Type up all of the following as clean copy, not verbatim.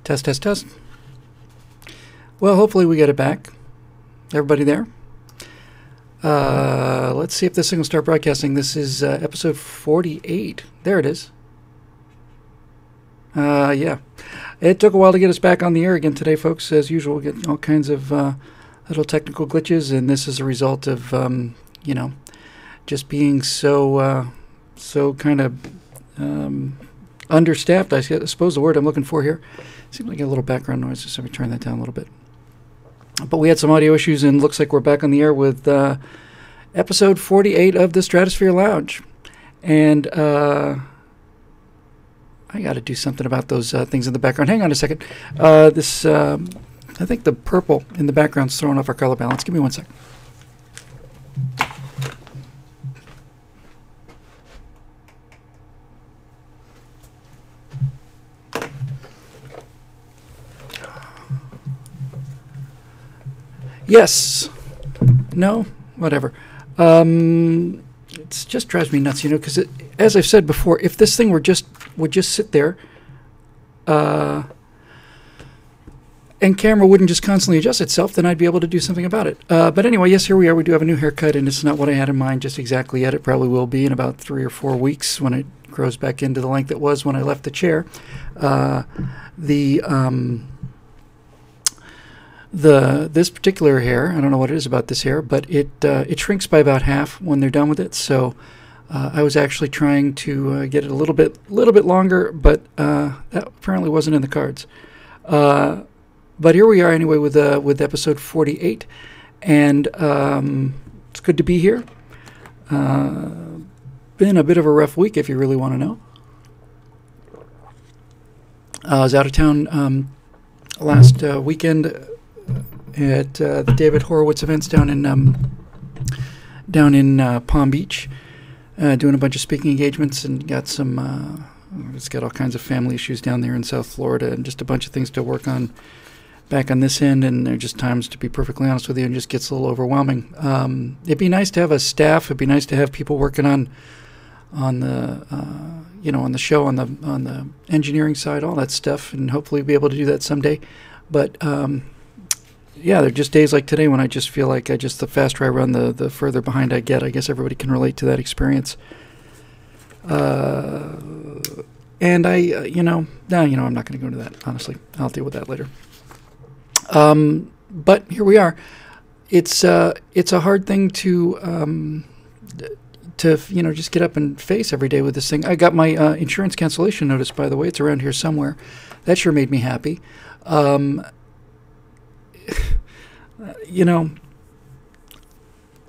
Test, test, test. Well, hopefully we get it back. Everybody there? Let's see if this thing will start broadcasting. This is episode 48. There it is. Yeah. It took a while to get us back on the air again today, folks. As usual, we get all kinds of little technical glitches, and this is a result of, you know, just being so kind of understaffed, I suppose the word I'm looking for here. Seems like a little background noise, so let me turn that down a little bit. But we had some audio issues, and looks like we're back on the air with episode 48 of the Stratosphere Lounge. And I got to do something about those things in the background. Hang on a second. I think the purple in the background's throwing off our color balance. Give me 1 sec. Yes. No. Whatever. It just drives me nuts, you know, because as I've said before, if this thing would just sit there, and camera wouldn't just constantly adjust itself, then I'd be able to do something about it. But anyway, yes, here we are. We do have a new haircut, and it's not what I had in mind just exactly yet. It probably will be in about 3 or 4 weeks when it grows back into the length it was when I left the chair. This particular hair, I don't know what it is about this hair, but it shrinks by about half when they're done with it. So I was actually trying to get it a little bit longer, but that apparently wasn't in the cards. But here we are anyway with episode 48, and it's good to be here. Been a bit of a rough week, if you really want to know. I was out of town last weekend at the David Horowitz events down in Palm Beach, doing a bunch of speaking engagements, and got some. It's got all kinds of family issues down there in South Florida, and just a bunch of things to work on back on this end. And there are just times, to be perfectly honest with you, it just gets a little overwhelming. It'd be nice to have a staff. It'd be nice to have people working on the on the show, on the engineering side, all that stuff, and hopefully be able to do that someday. But yeah, there are just days like today when I just feel like the faster I run, the further behind I get. I guess everybody can relate to that experience. And I'm not going to go into that, honestly. I'll deal with that later. But here we are. It's a hard thing to just get up and face every day with this thing. I got my insurance cancellation notice, by the way. It's around here somewhere. That sure made me happy.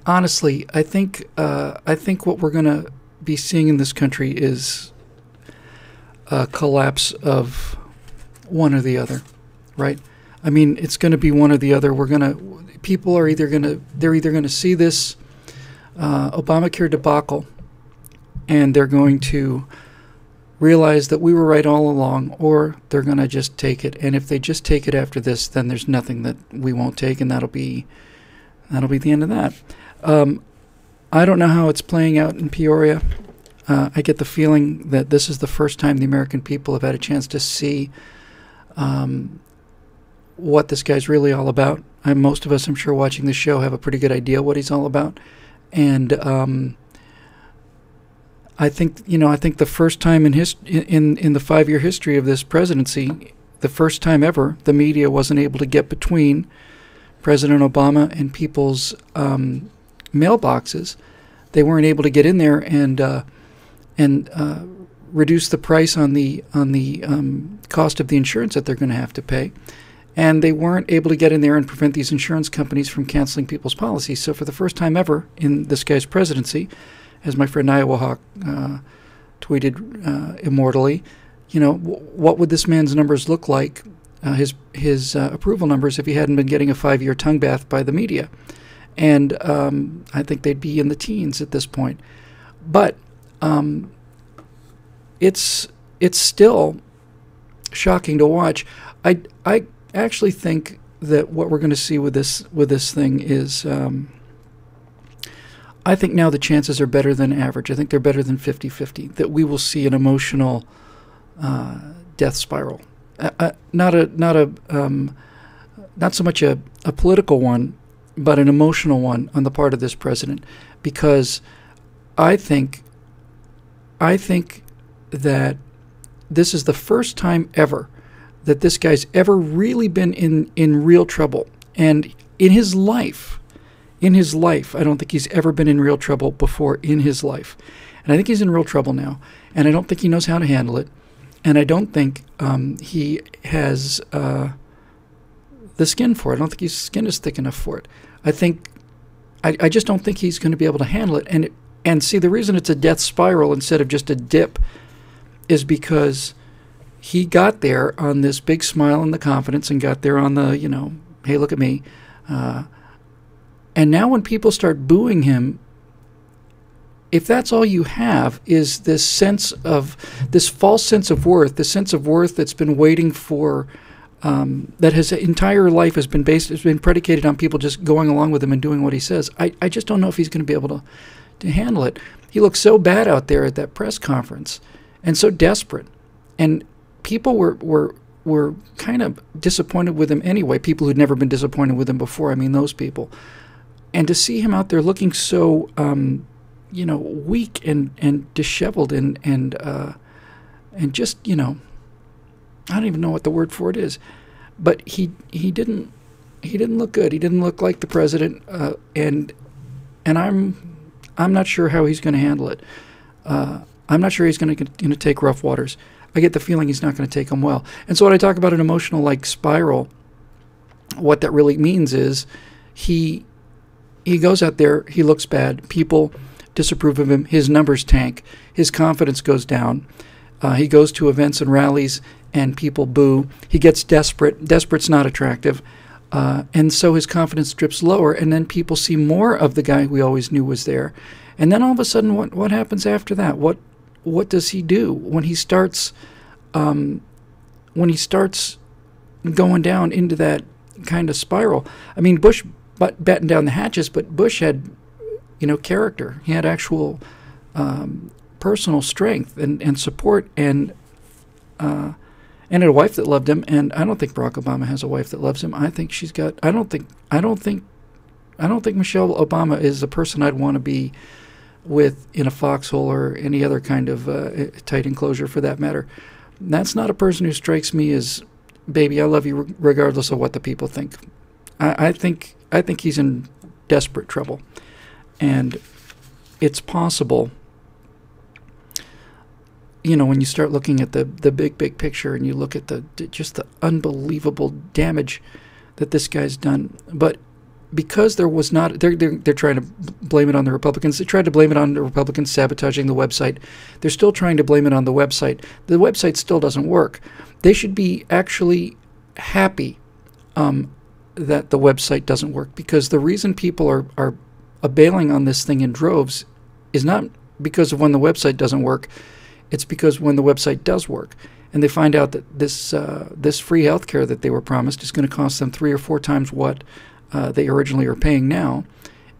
Honestly, I think what we're going to be seeing in this country is a collapse of one or the other, right? I mean, it's going to be one or the other. People are either going to see this Obamacare debacle, and they're going to realize that we were right all along, or they're going to just take it. And if they just take it after this, then there's nothing that we won't take, and that'll be the end of that. I don't know how it's playing out in Peoria. I get the feeling that this is the first time the American people have had a chance to see what this guy's really all about. Most of us, I'm sure, watching this show have a pretty good idea what he's all about. And I think the first time in the 5-year history of this presidency, the first time ever, the media wasn't able to get between President Obama and people's mailboxes. They weren't able to get in there and reduce the price on the cost of the insurance that they're going to have to pay. And they weren't able to get in there and prevent these insurance companies from canceling people's policies. So for the first time ever in this guy's presidency, as my friend Iowa Hawk tweeted immortally, what would this man's numbers look like, his approval numbers, if he hadn't been getting a 5-year tongue bath by the media? And I think they'd be in the teens at this point. But it's still shocking to watch. I actually think that what we're going to see with this thing is, I think now the chances are better than average. I think they're better than 50-50, that we will see an emotional death spiral not so much a political one, but an emotional one on the part of this president, because I think that this is the first time ever that this guy's ever really been in real trouble. And in his life, I don't think he's ever been in real trouble before in his life. And I think he's in real trouble now. And I don't think he knows how to handle it. And I don't think he has the skin for it. I don't think his skin is thick enough for it. I just don't think he's going to be able to handle it. And see, the reason it's a death spiral instead of just a dip is because he got there on this big smile and the confidence, and got there on the, hey, look at me. And now when people start booing him, if that's all you have is this false sense of worth, the sense of worth that's been waiting for, that his entire life has been predicated on people just going along with him and doing what he says, I just don't know if he's going to be able to handle it. He looked so bad out there at that press conference and so desperate. And people were kind of disappointed with him anyway, people who'd never been disappointed with him before. I mean, those people. And to see him out there looking so, weak and disheveled and just, I don't even know what the word for it is, but he didn't look good. He didn't look like the president, and I'm not sure how he's going to handle it. I'm not sure he's going to take rough waters. I get the feeling he's not going to take them well. And so when I talk about an emotional spiral, what that really means is he goes out there, he looks bad, people disapprove of him, his numbers tank, his confidence goes down. He goes to events and rallies and people boo. He gets desperate. Desperate's not attractive. And so his confidence drips lower, and then people see more of the guy we always knew was there. And then all of a sudden, what happens after that? What does he do when he starts going down into that kind of spiral? I mean, Bush battened down the hatches, but Bush had, character. He had actual personal strength and support, and had a wife that loved him. And I don't think Barack Obama has a wife that loves him. I think she's got. I don't think Michelle Obama is a person I'd want to be with in a foxhole or any other kind of tight enclosure, for that matter. That's not a person who strikes me as, baby, I love you regardless of what the people think. I think he's in desperate trouble, and it's possible. When you start looking at the big picture, and you look at just the unbelievable damage that this guy's done, but because there was not, they're trying to blame it on the Republicans. They tried to blame it on the Republicans sabotaging the website. They're still trying to blame it on the website. The website still doesn't work. They should be actually happy that the website doesn't work, because the reason people are bailing on this thing in droves is not because of when the website doesn't work. It's because when the website does work, and they find out that this free health care that they were promised is going to cost them 3 or 4 times what they originally are paying now,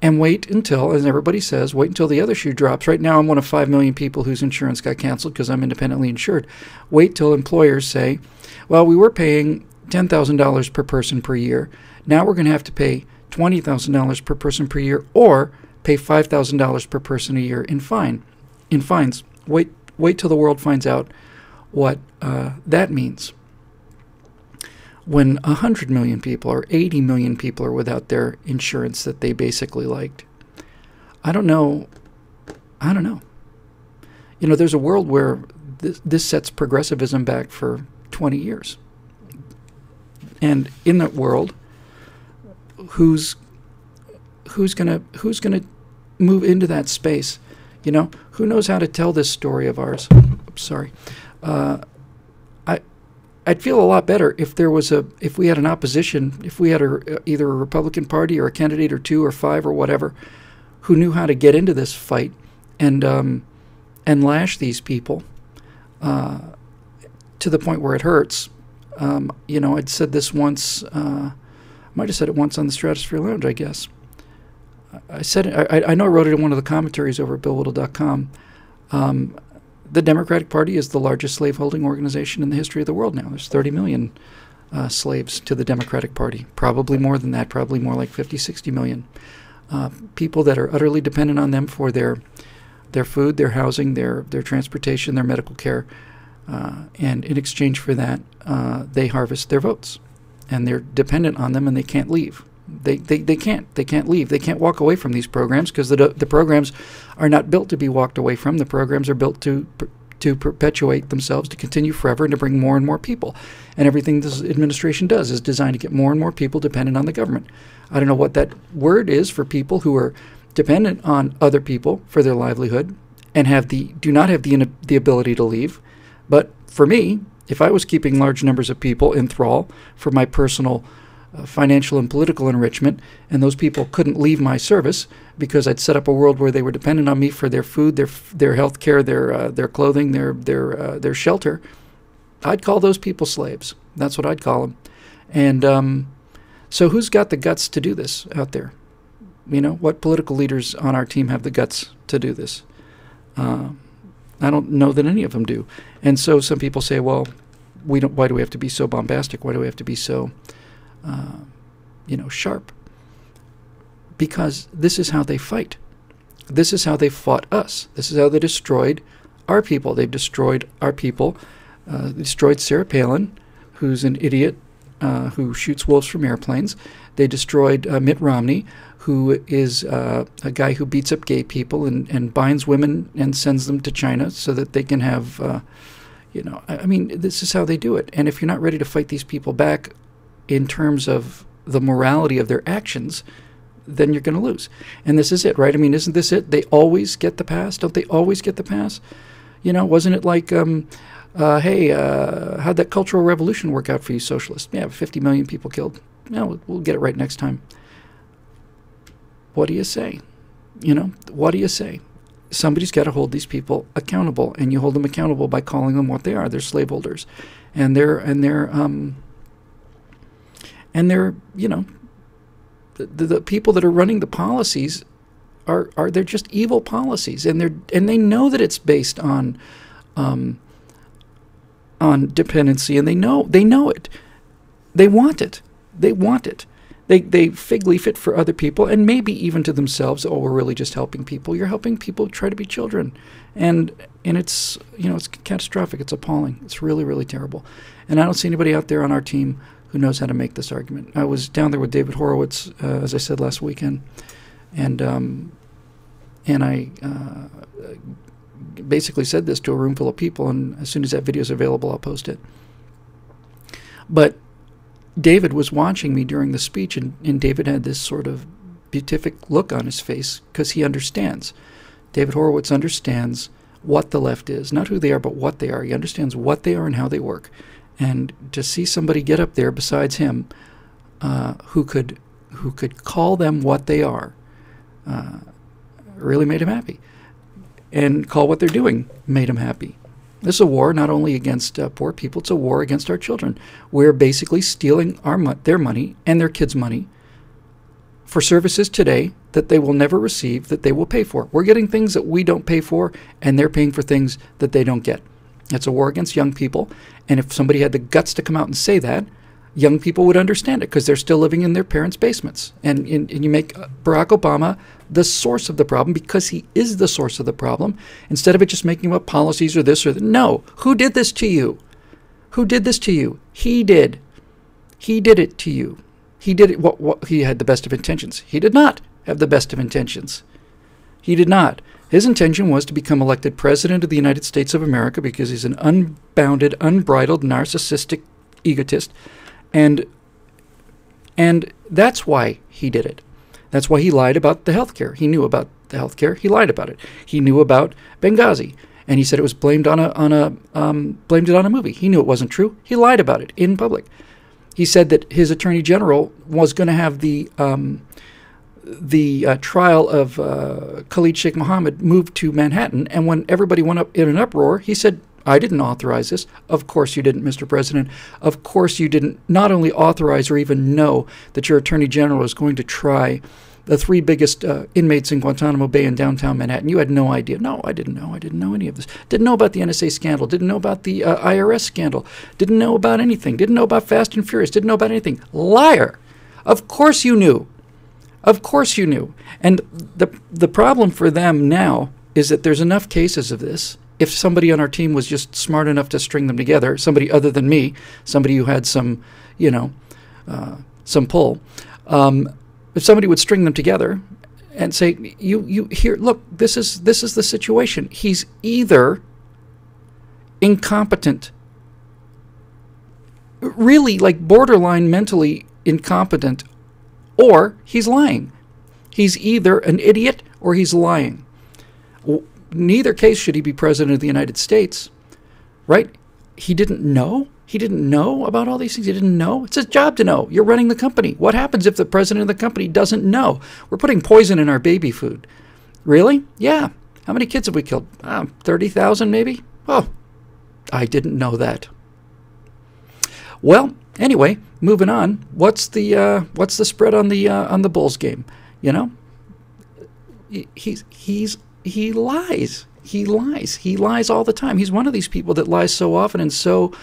and wait until, as everybody says, wait until the other shoe drops. Right now I'm one of 5 million people whose insurance got canceled because I'm independently insured. Wait till employers say, well, we were paying $10,000 per person per year. Now we're going to have to pay $20,000 per person per year, or pay $5,000 per person a year in fines. Wait till the world finds out what that means. When 100 million people or 80 million people are without their insurance that they basically liked. I don't know. There's a world where this sets progressivism back for 20 years. And in that world, who's gonna move into that space? Who knows how to tell this story of ours? Oops, sorry. I'd feel a lot better if we had an opposition, if we had either a Republican Party or a candidate or 2 or 5 or whatever, who knew how to get into this fight and lash these people to the point where it hurts. I'd said this once. I might have said it once on the Stratosphere Lounge, I guess. I said it, I know I wrote it in one of the commentaries over at BillWhittle.com. The Democratic Party is the largest slaveholding organization in the history of the world now. There's 30 million slaves to the Democratic Party. Probably more than that, probably more like 50, 60 million. People that are utterly dependent on them for their food, their housing, their transportation, their medical care. And in exchange for that, they harvest their votes. And they're dependent on them, and they can't leave. They can't leave. They can't walk away from these programs because the programs are not built to be walked away from. The programs are built to perpetuate themselves, to continue forever, and to bring more and more people. And everything this administration does is designed to get more and more people dependent on the government. I don't know what that word is for people who are dependent on other people for their livelihood and do not have the ability to leave. But for me, if I was keeping large numbers of people in thrall for my personal financial and political enrichment, and those people couldn't leave my service because I'd set up a world where they were dependent on me for their food, their health care, their clothing, their shelter, I'd call those people slaves. That's what I'd call them. And so who's got the guts to do this out there? You know, what political leaders on our team have the guts to do this? I don't know that any of them do. And so some people say, well, why do we have to be so bombastic? Why do we have to be so sharp? Because this is how they fight. This is how they fought us. This is how they destroyed our people. They've destroyed our people. They destroyed Sarah Palin, who's an idiot who shoots wolves from airplanes. They destroyed Mitt Romney, who is a guy who beats up gay people and binds women and sends them to China so that they can have, I mean, this is how they do it. And if you're not ready to fight these people back in terms of the morality of their actions, then you're going to lose. And this is it, right? I mean, isn't this it? They always get the pass. Don't they always get the pass? You know, wasn't it like, hey, how'd that Cultural Revolution work out for you socialists? Yeah, 50 million people killed. Yeah, we'll get it right next time. What do you say? You know, what do you say? Somebody's got to hold these people accountable, and you hold them accountable by calling them what they are. They're slaveholders, and they're you know, the people that are running the policies they're just evil policies, and they know that it's based on dependency, and they know it. They want it. They want it. They fig leaf it for other people, and maybe even to themselves. Oh, we're really just helping people. You're helping people try to be children, and it's, you know, it's catastrophic. It's appalling. It's really, really terrible. And I don't see anybody out there on our team who knows how to make this argument. I was down there with David Horowitz, as I said last weekend, and I basically said this to a room full of people. And as soon as that video is available, I'll post it. But David was watching me during the speech, and David had this sort of beatific look on his face because he understands. David Horowitz understands what the left is, not who they are, but what they are. He understands what they are and how they work. And to see somebody get up there besides him who could call them what they are really made him happy. And call what they're doing made him happy. This is a war not only against poor people, it's a war against our children. We're basically stealing their money and their kids' money for services today that they will never receive, that they will pay for. We're getting things that we don't pay for, and they're paying for things that they don't get. It's a war against young people, and if somebody had the guts to come out and say that, young people would understand it because they're still living in their parents' basements. And you make Barack Obama the source of the problem because he is the source of the problem, instead of it just making up policies or this or that. No. Who did this to you? Who did this to you? He did. He did it to you. He did it. He had the best of intentions. He did not have the best of intentions. He did not. His intention was to become elected president of the United States of America because he's an unbounded, unbridled, narcissistic egotist. And that's why he did it. That's why he lied about the health care. He knew about the health care. He lied about it. He knew about Benghazi, and he said it was blamed on a movie. He knew it wasn't true. He lied about it in public. He said that his attorney general was going to have the trial of Khalid Sheikh Mohammed moved to Manhattan, and when everybody went up in an uproar, he said, I didn't authorize this. Of course you didn't, Mr. President. Of course you didn't not only authorize or even know that your attorney general is going to try the 3 biggest inmates in Guantanamo Bay in downtown Manhattan. You had no idea. No, I didn't know. I didn't know any of this. Didn't know about the NSA scandal. Didn't know about the IRS scandal. Didn't know about anything. Didn't know about Fast and Furious. Didn't know about anything. Liar. Of course you knew. Of course you knew. And the problem for them now is that there's enough cases of this. If somebody on our team was just smart enough to string them together, somebody other than me, somebody who had some, some pull, if somebody would string them together and say, you here, look, this is the situation. He's either incompetent, really like borderline mentally incompetent, or he's lying. He's either an idiot or he's lying. Neither case should he be president of the United States, right? He didn't know. He didn't know about all these things. He didn't know. It's his job to know. You're running the company. What happens if the president of the company doesn't know? We're putting poison in our baby food. Really? Yeah. How many kids have we killed? 30,000 maybe? Oh, I didn't know that. Well, anyway, moving on. What's the spread on the Bulls game? You know, he lies. He lies. He lies all the time. He's one of these people that lies so often and so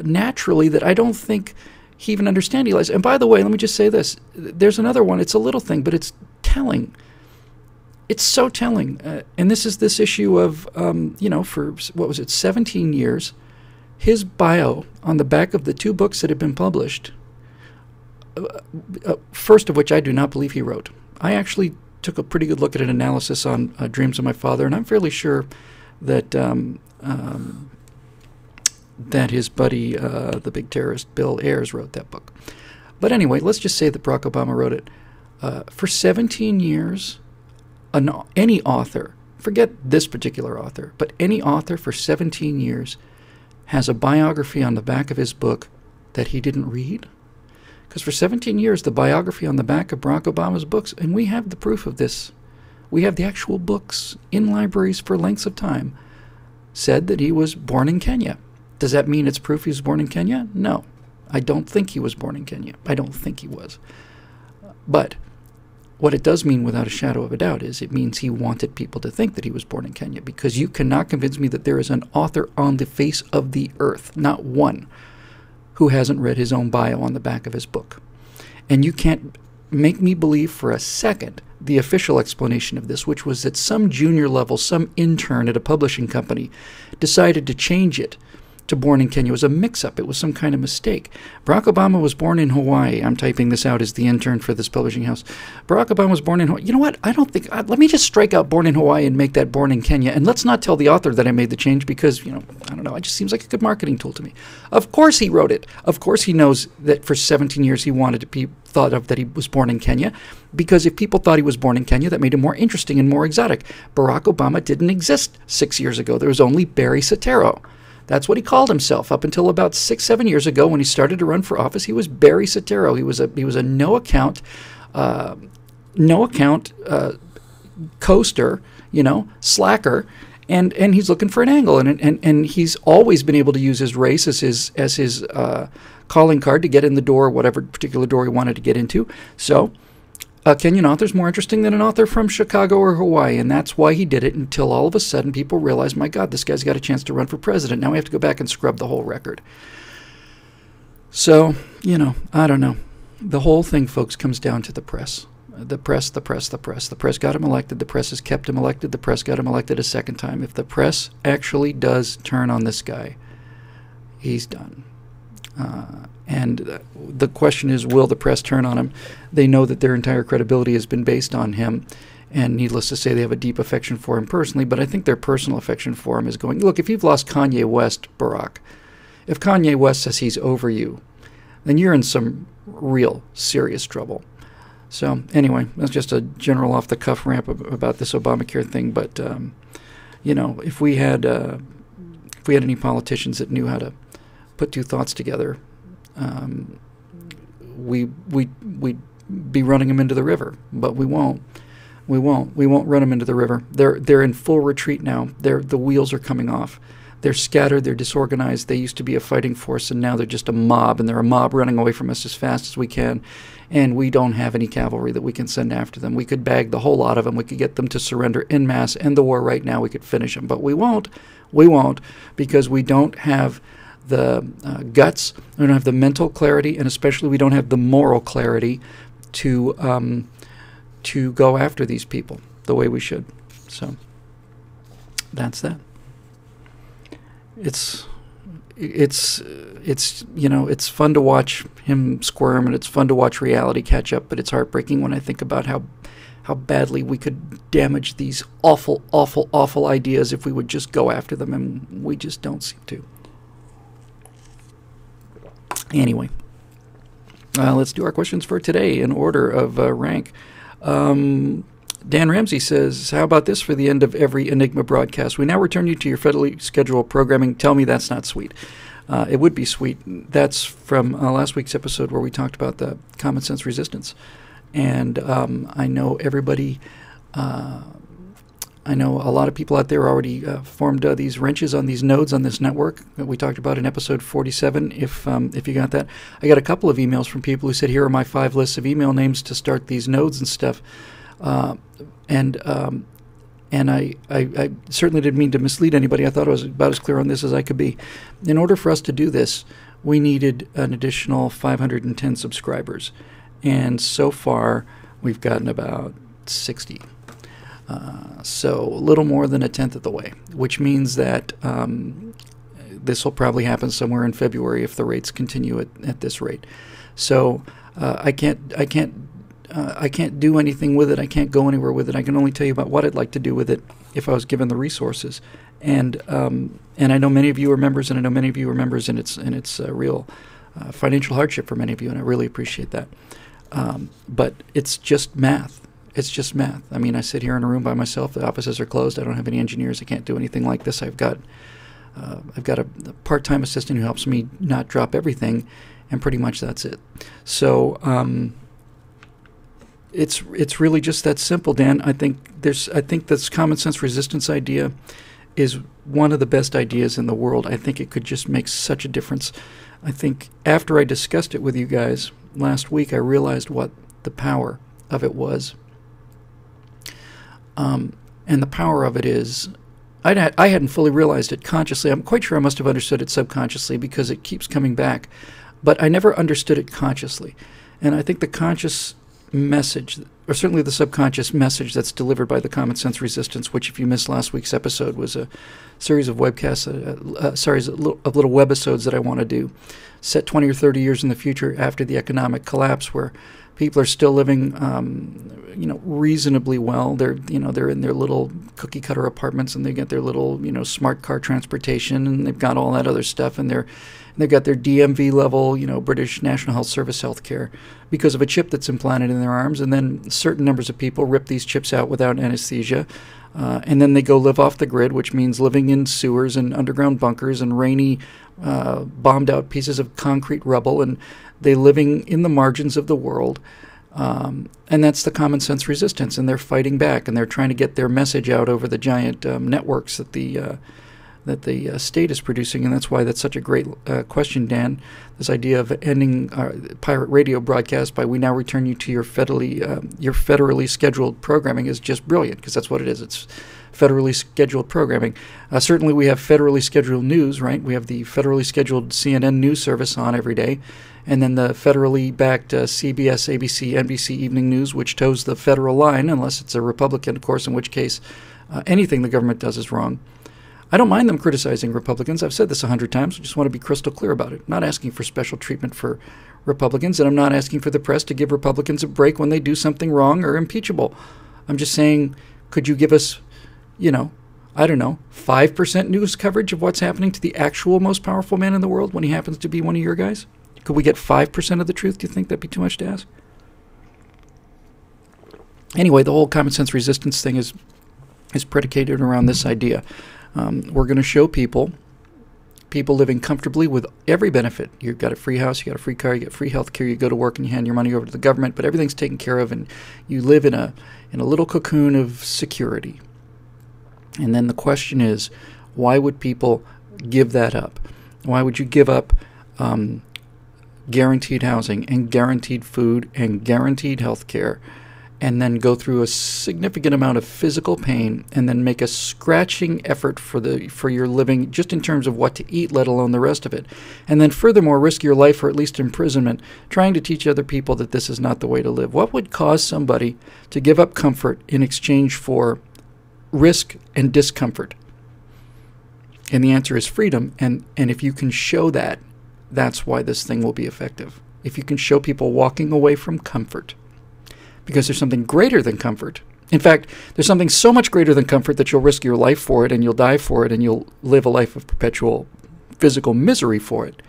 naturally that I don't think he even understands he lies. And by the way, let me just say this. There's another one. It's a little thing, but it's telling. It's so telling. And this is this issue of, for, what was it, 17 years, his bio on the back of the 2 books that had been published, first of which I do not believe he wrote. I actually took a pretty good look at an analysis on Dreams of My Father, and I'm fairly sure that that his buddy, the big terrorist Bill Ayers, wrote that book. But anyway, let's just say that Barack Obama wrote it. For 17 years, any author, forget this particular author, but any author for 17 years has a biography on the back of his book that he didn't read. Because for 17 years, the biography on the back of Barack Obama's books, and we have the proof of this, we have the actual books in libraries for lengths of time, said that he was born in Kenya. Does that mean it's proof he was born in Kenya? No. I don't think he was born in Kenya. I don't think he was. But what it does mean without a shadow of a doubt is it means he wanted people to think that he was born in Kenya, because you cannot convince me that there is an author on the face of the earth, not one, who hasn't read his own bio on the back of his book. And you can't make me believe for a second the official explanation of this, which was that some junior level, some intern at a publishing company decided to change it to born in Kenya. It was a mix-up. It was some kind of mistake. Barack Obama was born in Hawaii. I'm typing this out as the intern for this publishing house. Barack Obama was born in Hawaii. You know what? I don't think... let me just strike out born in Hawaii and make that born in Kenya. And let's not tell the author that I made the change because, I don't know. It just seems like a good marketing tool to me. Of course he wrote it. Of course he knows that for 17 years he wanted to be thought of that he was born in Kenya, because if people thought he was born in Kenya, that made him more interesting and more exotic. Barack Obama didn't exist 6 years ago. There was only Barry Soetoro. That's what he called himself up until about 6-7 years ago when he started to run for office. He was Barry Soetoro. He was a no account coaster, slacker, and he's looking for an angle, and he's always been able to use his race as his calling card to get in the door, whatever particular door he wanted to get into. So a Kenyan author is more interesting than an author from Chicago or Hawaii, and that's why he did it, until all of a sudden people realized, my God, this guy's got a chance to run for president. Now we have to go back and scrub the whole record. So, I don't know. The whole thing, folks, comes down to the press. The press. The press got him elected. The press has kept him elected. The press got him elected a second time. If the press actually does turn on this guy, he's done. And the question is, will the press turn on him? They know that their entire credibility has been based on him, and needless to say, they have a deep affection for him personally, but I think their personal affection for him is going, look, if you've lost Kanye West, Barack, if Kanye West says he's over you, then you're in some real serious trouble. So anyway, that's just a general off-the-cuff rant about this Obamacare thing, but, if we had any politicians that knew how to put two thoughts together, we'd be running them into the river, but we won't. We won't run them into the river. They're in full retreat now. The wheels are coming off. they're scattered, they're disorganized. They used to be a fighting force, and now they're just a mob, and they're a mob running away from us as fast as we can, and we don't have any cavalry that we can send after them. We could bag the whole lot of them. We could get them to surrender en masse, end the war right now. We could finish them, but we won't. We won't, because we don't have the guts, we don't have the mental clarity, and especially we don't have the moral clarity to go after these people the way we should. So that's that. It's you know, it's fun to watch him squirm, and it's fun to watch reality catch up, but it's heartbreaking when I think about how badly we could damage these awful, awful, awful ideas if we would just go after them, and we just don't seem to. Anyway, let's do our questions for today in order of rank. Dan Ramsey says, how about this for the end of every Enigma broadcast? We now return you to your federally scheduled programming. Tell me that's not sweet. It would be sweet. That's from last week's episode where we talked about the common sense resistance. And I know everybody, I know a lot of people out there already formed these wrenches on these nodes on this network that we talked about in episode 47, if you got that. I got a couple of emails from people who said, here are my 5 lists of email names to start these nodes and stuff. And I certainly didn't mean to mislead anybody. I thought I was about as clear on this as I could be. In order for us to do this, we needed an additional 510 subscribers. And so far, we've gotten about 60. So a little more than a tenth of the way, which means that this will probably happen somewhere in February if the rates continue at this rate. So I can't do anything with it. I can't go anywhere with it. I can only tell you about what I'd like to do with it if I was given the resources. And I know many of you are members, and I know many of you are members, and it's a real financial hardship for many of you, and I really appreciate that. But it's just math. It's just math. I mean, I sit here in a room by myself. The offices are closed. I don't have any engineers. I can't do anything like this. I've got a part-time assistant who helps me not drop everything, and pretty much that's it. So it's really just that simple, Dan. I think this common sense resistance idea is one of the best ideas in the world. I think it could just make such a difference. I think after I discussed it with you guys last week, I realized what the power of it was. And the power of it is, I hadn't fully realized it consciously. I'm quite sure I must have understood it subconsciously because it keeps coming back. But I never understood it consciously. And I think the conscious message, or certainly the subconscious message that's delivered by the common sense resistance, which if you missed last week's episode was a series of webcasts, of little webisodes that I want to do, set 20 or 30 years in the future after the economic collapse, where people are still living, reasonably well. They're in their little cookie cutter apartments, and they get their little, smart car transportation, and they've got all that other stuff, and they've got their DMV level, British National Health Service healthcare because of a chip that's implanted in their arms. And then certain numbers of people rip these chips out without anesthesia, and then they go live off the grid, which means living in sewers and underground bunkers and rainy, bombed out pieces of concrete rubble, and they're living in the margins of the world. And that's the common sense resistance, and they're fighting back, and they're trying to get their message out over the giant networks that the state is producing. And that's why that's such a great question, Dan. This idea of ending pirate radio broadcast by we now return you to your federally scheduled programming is just brilliant, because that's what it is. It's federally scheduled programming. Certainly we have federally scheduled news, right? We have the federally scheduled CNN news service on every day, and then the federally backed CBS, ABC, NBC Evening News, which toes the federal line, unless it's a Republican, of course, in which case anything the government does is wrong. I don't mind them criticizing Republicans. I've said this 100 times. I just want to be crystal clear about it. I'm not asking for special treatment for Republicans, and I'm not asking for the press to give Republicans a break when they do something wrong or impeachable. I'm just saying, could you give us, 5% news coverage of what's happening to the actual most powerful man in the world when he happens to be one of your guys? Could we get 5% of the truth? Do you think that'd be too much to ask? Anyway, the whole common sense resistance thing is predicated around this idea. We're going to show people living comfortably with every benefit. You've got a free house, you got a free car, you get free health care, you go to work and you hand your money over to the government, but everything's taken care of, and you live in a little cocoon of security. And then the question is, why would people give that up? Why would you give up guaranteed housing and guaranteed food and guaranteed health care, and then go through a significant amount of physical pain, and then make a scratching effort for your living, just in terms of what to eat, let alone the rest of it, and then furthermore risk your life or at least imprisonment trying to teach other people that this is not the way to live? What would cause somebody to give up comfort in exchange for risk and discomfort? And the answer is freedom. And if you can show that, that's why this thing will be effective. If you can show people walking away from comfort, because there's something greater than comfort. In fact, there's something so much greater than comfort that you'll risk your life for it, and you'll die for it, and you'll live a life of perpetual physical misery for it.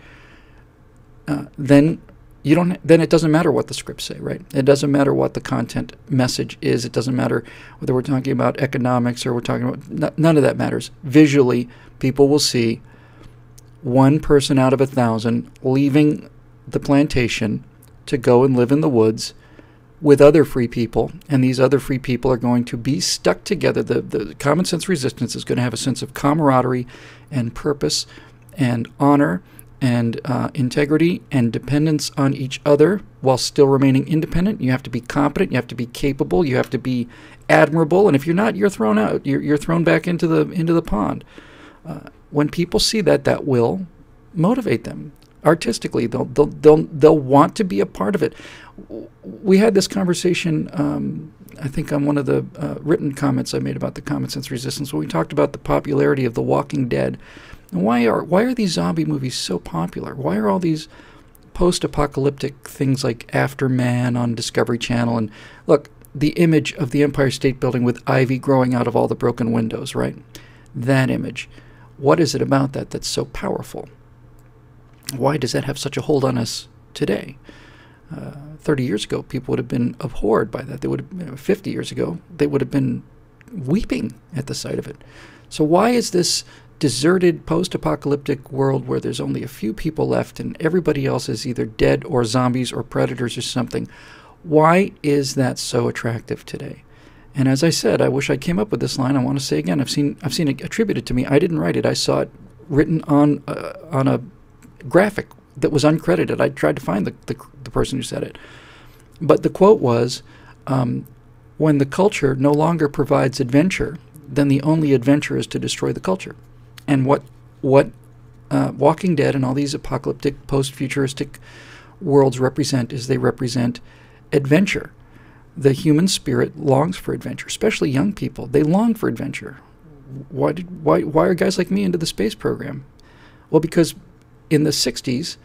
Then it doesn't matter what the scripts say, right? It doesn't matter what the content message is. It doesn't matter whether we're talking about economics or we're talking about... None of that matters. Visually, people will see one person out of 1,000 leaving the plantation to go and live in the woods with other free people, and these other free people are going to be stuck together. The common sense resistance is going to have a sense of camaraderie and purpose and honor and integrity and dependence on each other while still remaining independent. You have to be competent, you have to be capable, you have to be admirable, and if you're not, you're thrown out. You're thrown back into the pond. When people see that, that will motivate them. Artistically, they'll want to be a part of it. We had this conversation, I think, on one of the written comments I made about the common sense resistance, when we talked about the popularity of The Walking Dead. And why are these zombie movies so popular? Why are all these post-apocalyptic things like Afterman on Discovery Channel? And look, the image of the Empire State Building with ivy growing out of all the broken windows, right? That image. What is it about that that's so powerful? Why does that have such a hold on us today? 30 years ago, people would have been abhorred by that. They would have, 50 years ago, they would have been weeping at the sight of it. So why is this deserted post-apocalyptic world where there's only a few people left and everybody else is either dead or zombies or predators or something? Why is that so attractive today? And as I said, I wish I came up with this line. I want to say again, I've seen it attributed to me. I didn't write it. I saw it written on a graphic that was uncredited. I tried to find the person who said it. But the quote was, when the culture no longer provides adventure, then the only adventure is to destroy the culture. And what Walking Dead and all these apocalyptic, post-futuristic worlds represent is they represent adventure. The human spirit longs for adventure, especially young people. They long for adventure. Why are guys like me into the space program? Well, because in the 60s,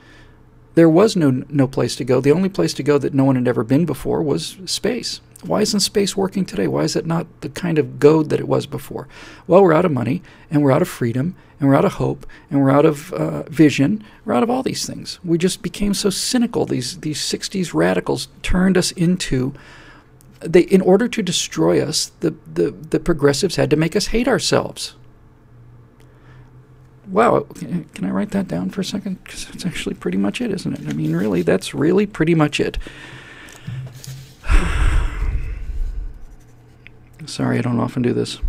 there was no place to go. The only place to go that no one had ever been before was space. Why isn't space working today? Why is it not the kind of goad that it was before? Well, we're out of money, and we're out of freedom, and we're out of hope, and we're out of vision. We're out of all these things. We just became so cynical. These 60s radicals turned us into... in order to destroy us, the progressives had to make us hate ourselves. Wow, can I write that down for a second? Because that's actually pretty much it, isn't it? I mean, really, that's really pretty much it. Sorry, I don't often do this.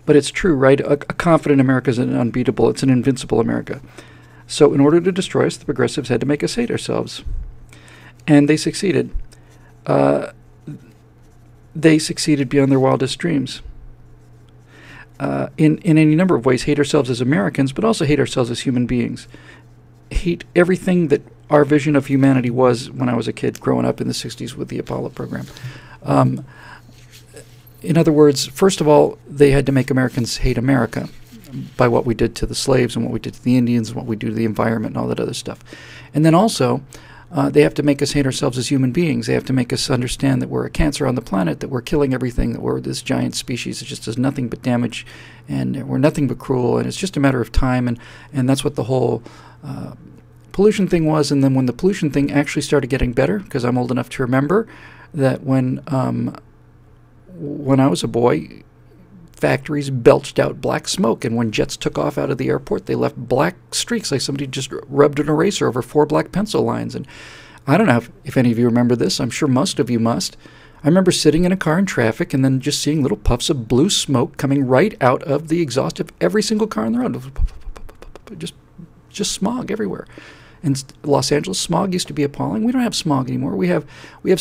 But it's true, right? A confident America is an unbeatable, it's an invincible America. So in order to destroy us, the progressives had to make us hate ourselves. And they succeeded. They succeeded beyond their wildest dreams. In any number of ways, hate ourselves as Americans, but also hate ourselves as human beings. Hate everything that our vision of humanity was when I was a kid growing up in the 60s with the Apollo program. In other words, first of all, they had to make Americans hate America by what we did to the slaves and what we did to the Indians and what we do to the environment and all that other stuff. And then also, they have to make us hate ourselves as human beings. They have to make us understand that we're a cancer on the planet, that we're killing everything, that we're this giant species that just does nothing but damage, and we're nothing but cruel, and it's just a matter of time, and that's what the whole pollution thing was. And then when the pollution thing actually started getting better, because I'm old enough to remember that when I was a boy, factories belched out black smoke, and when jets took off out of the airport, they left black streaks like somebody just rubbed an eraser over 4 black pencil lines. And I don't know if any of you remember this. I'm sure most of you must. I remember sitting in a car in traffic and then just seeing little puffs of blue smoke coming right out of the exhaust of every single car on the road. Just smog everywhere. And Los Angeles smog used to be appalling. We don't have smog anymore. We have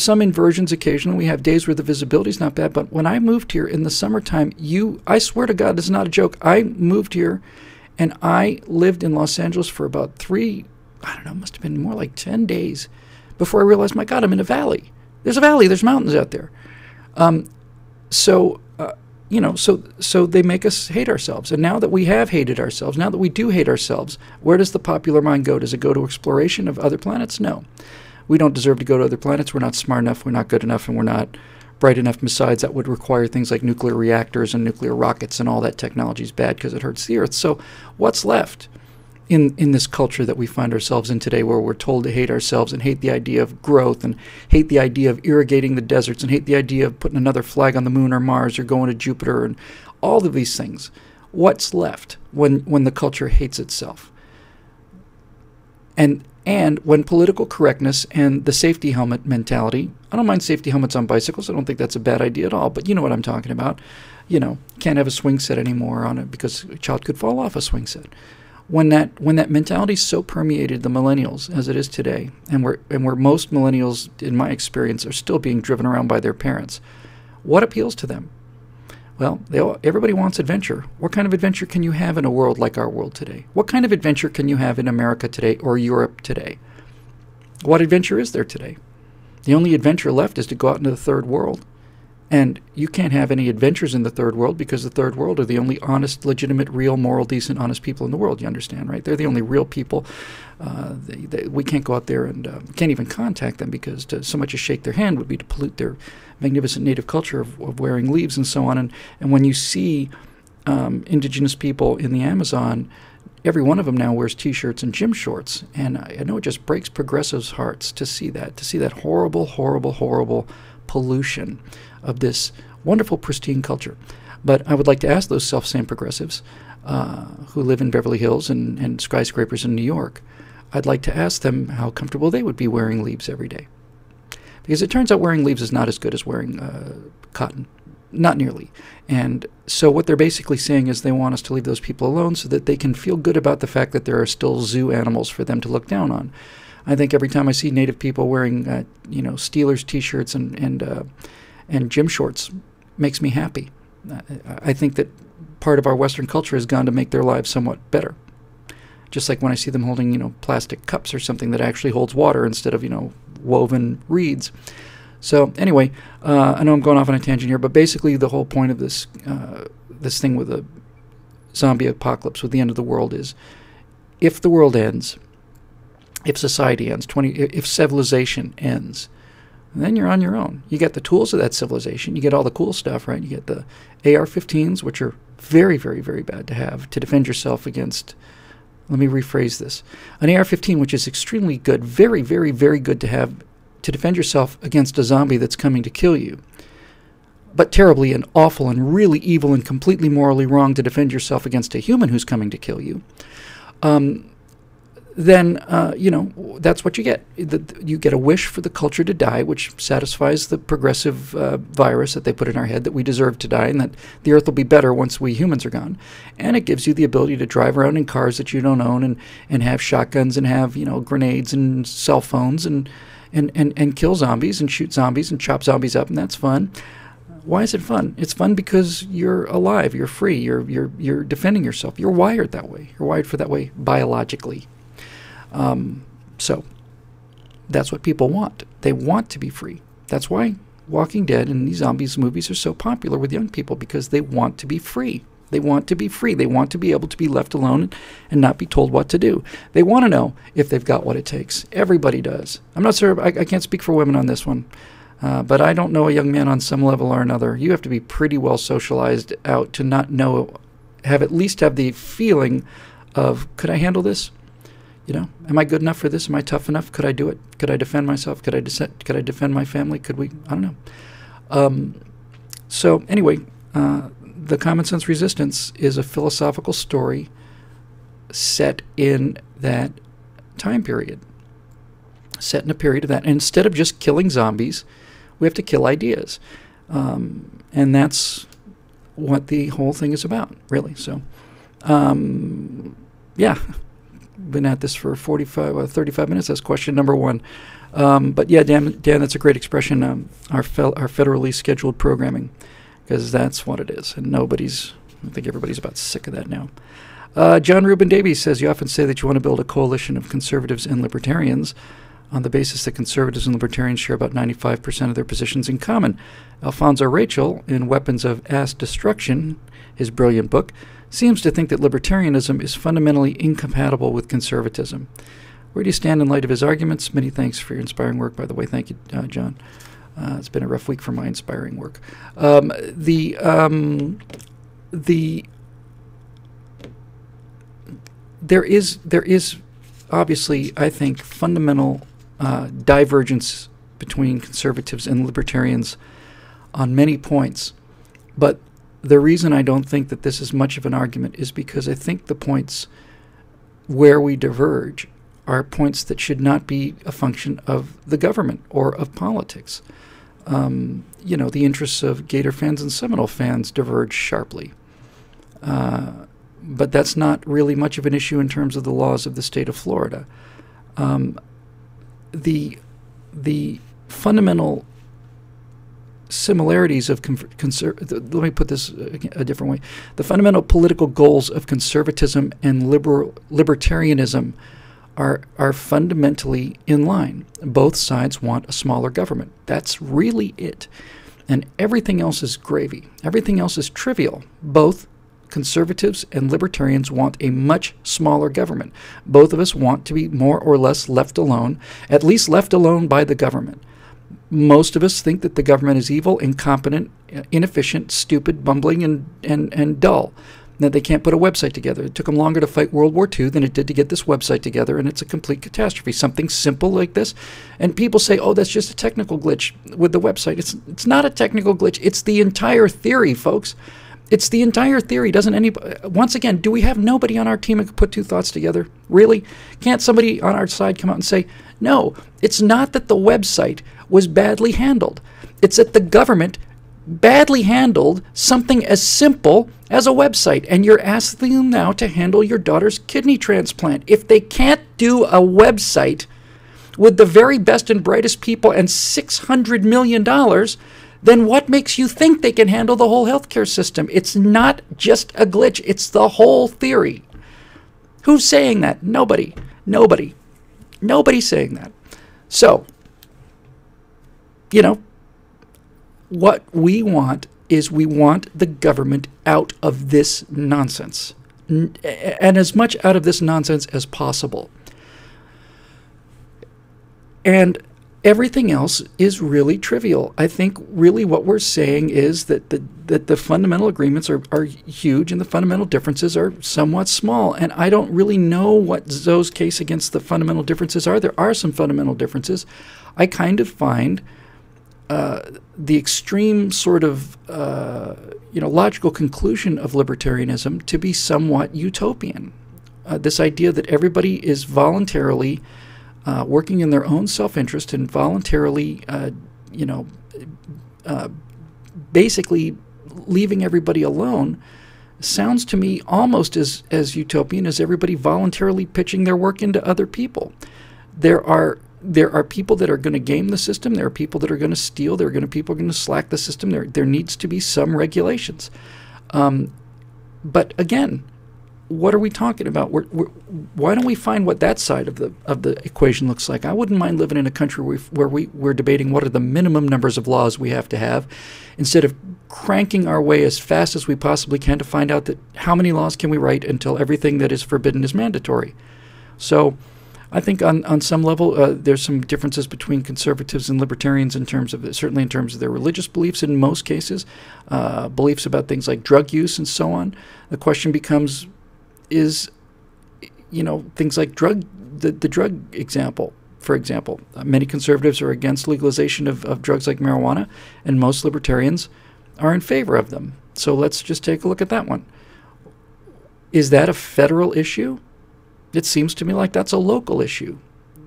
some inversions occasionally. We have days where the visibility is not bad. But when I moved here in the summertime, I swear to God, this is not a joke. I moved here, and I lived in Los Angeles for about must have been more like 10 days before I realized, my God, I'm in a valley. There's a valley. There's mountains out there. So they make us hate ourselves. And now that we have hated ourselves, now that we do hate ourselves, where does the popular mind go? Does it go to exploration of other planets? No. We don't deserve to go to other planets. We're not smart enough. We're not good enough. And we're not bright enough. Besides, that would require things like nuclear reactors and nuclear rockets, and all that technology is bad because it hurts the Earth. So what's left in this culture that we find ourselves in today, where we're told to hate ourselves and hate the idea of growth and hate the idea of irrigating the deserts and hate the idea of putting another flag on the moon or Mars or going to Jupiter and all of these things? What's left when the culture hates itself? And when political correctness and the safety helmet mentality, I don't mind safety helmets on bicycles. I don't think that's a bad idea at all, but you know what I'm talking about. Can't have a swing set anymore on it because a child could fall off a swing set. When that mentality so permeated the millennials as it is today, and where most millennials, in my experience, are still being driven around by their parents, what appeals to them? Well, everybody wants adventure. What kind of adventure can you have in a world like our world today? What kind of adventure can you have in America today or Europe today? What adventure is there today? The only adventure left is to go out into the third world. And you can't have any adventures in the third world because the third world are the only honest, legitimate, real, moral, decent, honest people in the world. You understand, right? They're the only real people. We can't go out there and can't even contact them because so much as shake their hand would be to pollute their magnificent native culture of wearing leaves and so on. And when you see indigenous people in the Amazon, every one of them now wears T-shirts and gym shorts. And I know it just breaks progressives' hearts to see that horrible, horrible, horrible pollution of this wonderful, pristine culture. But I would like to ask those self-same progressives who live in Beverly Hills and skyscrapers in New York, I'd like to ask them how comfortable they would be wearing leaves every day. Because it turns out wearing leaves is not as good as wearing cotton. Not nearly. And so what they're basically saying is they want us to leave those people alone so that they can feel good about the fact that there are still zoo animals for them to look down on. I think every time I see Native people wearing, Steelers T-shirts and gym shorts, makes me happy. I think that part of our Western culture has gone to make their lives somewhat better. Just like when I see them holding, plastic cups or something that actually holds water instead of, woven reeds. So anyway, I know I'm going off on a tangent here, but basically the whole point of this thing with the zombie apocalypse, with the end of the world, is if the world ends, if society ends, if civilization ends, then you're on your own. You get the tools of that civilization. You get all the cool stuff, right? You get the AR-15s, which are very, very, very bad to have to defend yourself against. Let me rephrase this. An AR-15, which is extremely good, very, very, very good to have to defend yourself against a zombie that's coming to kill you. But terribly and awful and really evil and completely morally wrong to defend yourself against a human who's coming to kill you. Then that's what you get. You get a wish for the culture to die, which satisfies the progressive virus that they put in our head that we deserve to die and that the earth will be better once we humans are gone. And it gives you the ability to drive around in cars that you don't own and have shotguns and have grenades and cell phones and kill zombies and shoot zombies and chop zombies up, and that's fun. Why is it fun? It's fun because you're alive, you're free, you're defending yourself. You're wired that way. You're wired for that way biologically. So that's what people want. They want to be free. That's why Walking Dead and these zombies movies are so popular with young people, because they want to be free. They want to be free. They want to be able to be left alone and not be told what to do. They want to know if they've got what it takes. Everybody does. I'm not sure. I can't speak for women on this one. But I don't know a young man on some level or another. You have to be pretty well socialized out to not know, at least have the feeling of, could I handle this? Am I good enough for this? Am I tough enough? Could I do it? Could I defend myself? Could I defend my family? Could we? I don't know. So anyway, the Common Sense Resistance is a philosophical story set in that time period. Set in a period of that. And instead of just killing zombies, We have to kill ideas. And that's what the whole thing is about, really. So, yeah, been at this for 35 minutes. That's question number one. But yeah, Dan, that's a great expression, our federally scheduled programming, because that's what it is. And I think everybody's about sick of that now. John Reuben Davies says, you often say that you want to build a coalition of conservatives and libertarians on the basis that conservatives and libertarians share about 95% of their positions in common. Alfonzo Rachel, in Weapons of A.S.S. Destruction, his brilliant book, seems to think that libertarianism is fundamentally incompatible with conservatism. Where do you stand in light of his arguments? Many thanks for your inspiring work, by the way. Thank you, John. It's been a rough week for my inspiring work. There is obviously, I think, fundamental divergence between conservatives and libertarians on many points. But the reason I don't think that this is much of an argument is because I think the points where we diverge are points that should not be a function of the government or of politics. The interests of Gator fans and Seminole fans diverge sharply. But that's not really much of an issue in terms of the laws of the state of Florida. The fundamental similarities of let me put this a different way. The fundamental political goals of conservatism and libertarianism are fundamentally in line. Both sides want a smaller government. That's really it. And everything else is gravy. Everything else is trivial. Both conservatives and libertarians want a much smaller government. Both of us want to be more or less left alone, at least left alone by the government. Most of us think that the government is evil, incompetent, inefficient, stupid, bumbling, and dull. That they can't put a website together. It took them longer to fight World War II than it did to get this website together, and it's a complete catastrophe. Something simple like this, and people say, "Oh, that's just a technical glitch with the website." It's not a technical glitch. It's the entire theory, folks. It's the entire theory. Once again, do we have nobody on our team who could put two thoughts together? Really? Can't somebody on our side come out and say, no, it's not that the website was badly handled. It's that the government badly handled something as simple as a website, and you're asking them now to handle your daughter's kidney transplant. If they can't do a website with the very best and brightest people and $600 million, then what makes you think they can handle the whole healthcare system? It's not just a glitch. It's the whole theory. Who's saying that? Nobody. Nobody. Nobody's saying that. So, what we want is we want the government out of this nonsense, and as much out of this nonsense as possible. And everything else is really trivial. I think really what we're saying is that the fundamental agreements are huge and the fundamental differences are somewhat small. And I don't really know what Zoe's case against the fundamental differences are. There are some fundamental differences. I kind of find the extreme sort of logical conclusion of libertarianism to be somewhat utopian. This idea that everybody is voluntarily working in their own self-interest and voluntarily, basically leaving everybody alone sounds to me almost as utopian as everybody voluntarily pitching their work into other people. There are people that are going to game the system. There are people that are going to steal. There are people going to slack the system. There needs to be some regulations. But again, what are we talking about? Why don't we find what that side of the equation looks like? I wouldn't mind living in a country where we're debating what are the minimum numbers of laws we have to have, instead of cranking our way as fast as we possibly can to find out that how many laws can we write until everything that is forbidden is mandatory. So I think on some level there's some differences between conservatives and libertarians certainly in terms of their religious beliefs in most cases, beliefs about things like drug use and so on. The question becomes, things like the drug example. For example, many conservatives are against legalization of drugs like marijuana, and most libertarians are in favor of them. So let's just take a look at that one. Is that a federal issue? It seems to me like that's a local issue.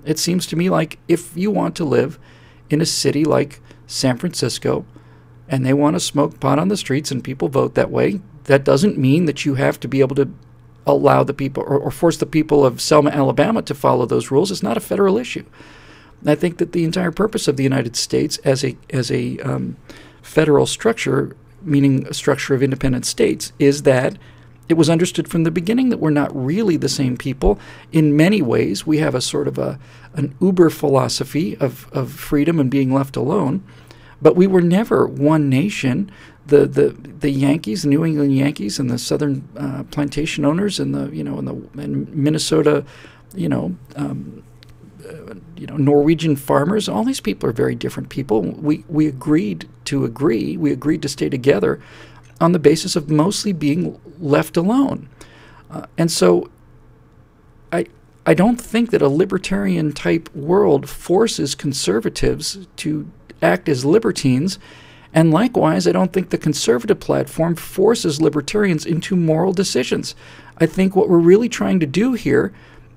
It seems to me like if you want to live in a city like San Francisco and they want to smoke pot on the streets and people vote that way, that doesn't mean that you have to be able to allow the people or force the people of Selma, Alabama to follow those rules. It's not a federal issue. I think that the entire purpose of the United States as a federal structure, meaning a structure of independent states, is that it was understood from the beginning that we're not really the same people. In many ways, we have a sort of an uber philosophy of freedom and being left alone, but we were never one nation. The Yankees, the New England Yankees, and the Southern plantation owners, and and Minnesota, Norwegian farmers. All these people are very different people. We agreed to agree. We agreed to stay together on the basis of mostly being left alone. And so I don't think that a libertarian type world forces conservatives to act as libertines. And likewise, I don't think the conservative platform forces libertarians into moral decisions. I think what we're really trying to do here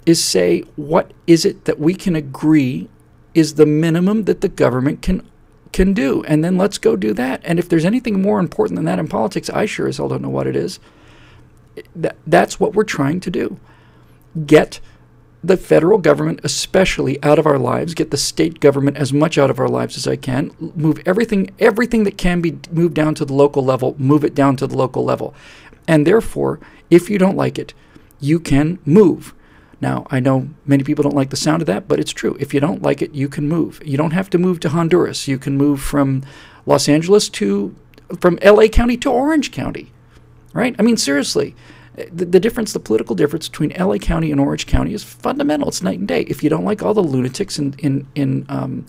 is say, what is it that we can agree is the minimum that the government can do, and then let's go do that. And if there's anything more important than that in politics, I sure as hell don't know what it is. That's what we're trying to do. Get the federal government especially out of our lives, get the state government as much out of our lives as I can, move everything that can be moved down to the local level, move it down to the local level. And therefore, if you don't like it, you can move. Now, I know many people don't like the sound of that, but it's true. If you don't like it, you can move. You don't have to move to Honduras. You can move from Los Angeles from LA County to Orange County, right? I mean, seriously, the difference, the political difference between LA County and Orange County is fundamental. It's night and day. If you don't like all the lunatics in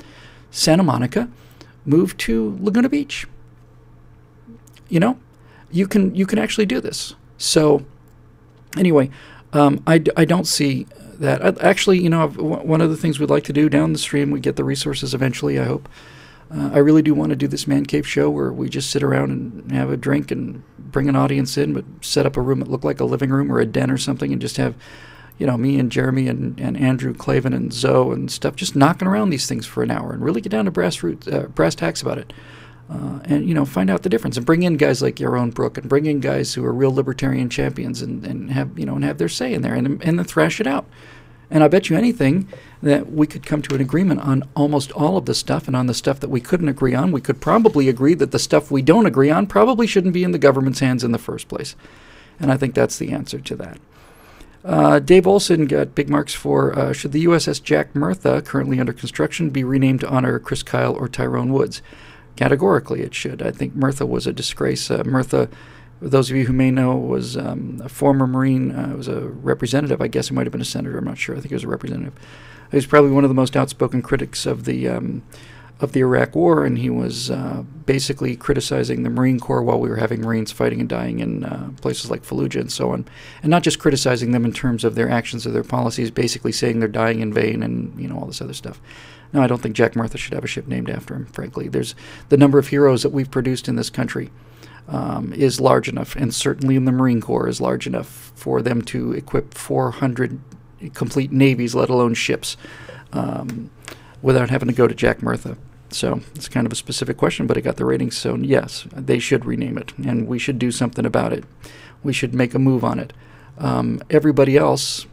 Santa Monica, move to Laguna Beach. You can actually do this. So anyway, I don't see that. Actually, one of the things we'd like to do down the stream, we get the resources eventually, I hope. I really do want to do this Man Cave show where we just sit around and have a drink and bring an audience in, but set up a room that looked like a living room or a den or something, and just have, me and Jeremy and Andrew Clavin and Zoe and stuff just knocking around these things for an hour and really get down to brass tacks about it. And find out the difference, and bring in guys like Yaron Brook, and bring in guys who are real libertarian champions, and have their say in there, and then thrash it out. And I bet you anything that we could come to an agreement on almost all of the stuff, and on the stuff that we couldn't agree on, we could probably agree that the stuff we don't agree on probably shouldn't be in the government's hands in the first place. And I think that's the answer to that. Dave Olson got big marks for, should the USS Jack Murtha, currently under construction, be renamed to honor Chris Kyl or Tyrone Woods? Categorically, it should. I think Murtha was a disgrace. Murtha, those of you who may know, was a former Marine, was a representative. I guess he might have been a senator. I'm not sure. I think he was a representative. He was probably one of the most outspoken critics of the Iraq War, and he was basically criticizing the Marine Corps while we were having Marines fighting and dying in places like Fallujah and so on. And not just criticizing them in terms of their actions or their policies, basically saying they're dying in vain and all this other stuff. No, I don't think Jack Murtha should have a ship named after him, frankly. There's the number of heroes that we've produced in this country is large enough, and certainly in the Marine Corps is large enough for them to equip 400 complete navies, let alone ships, without having to go to Jack Murtha. So it's kind of a specific question, but it got the ratings, so yes, they should rename it, and we should do something about it. We should make a move on it. Everybody else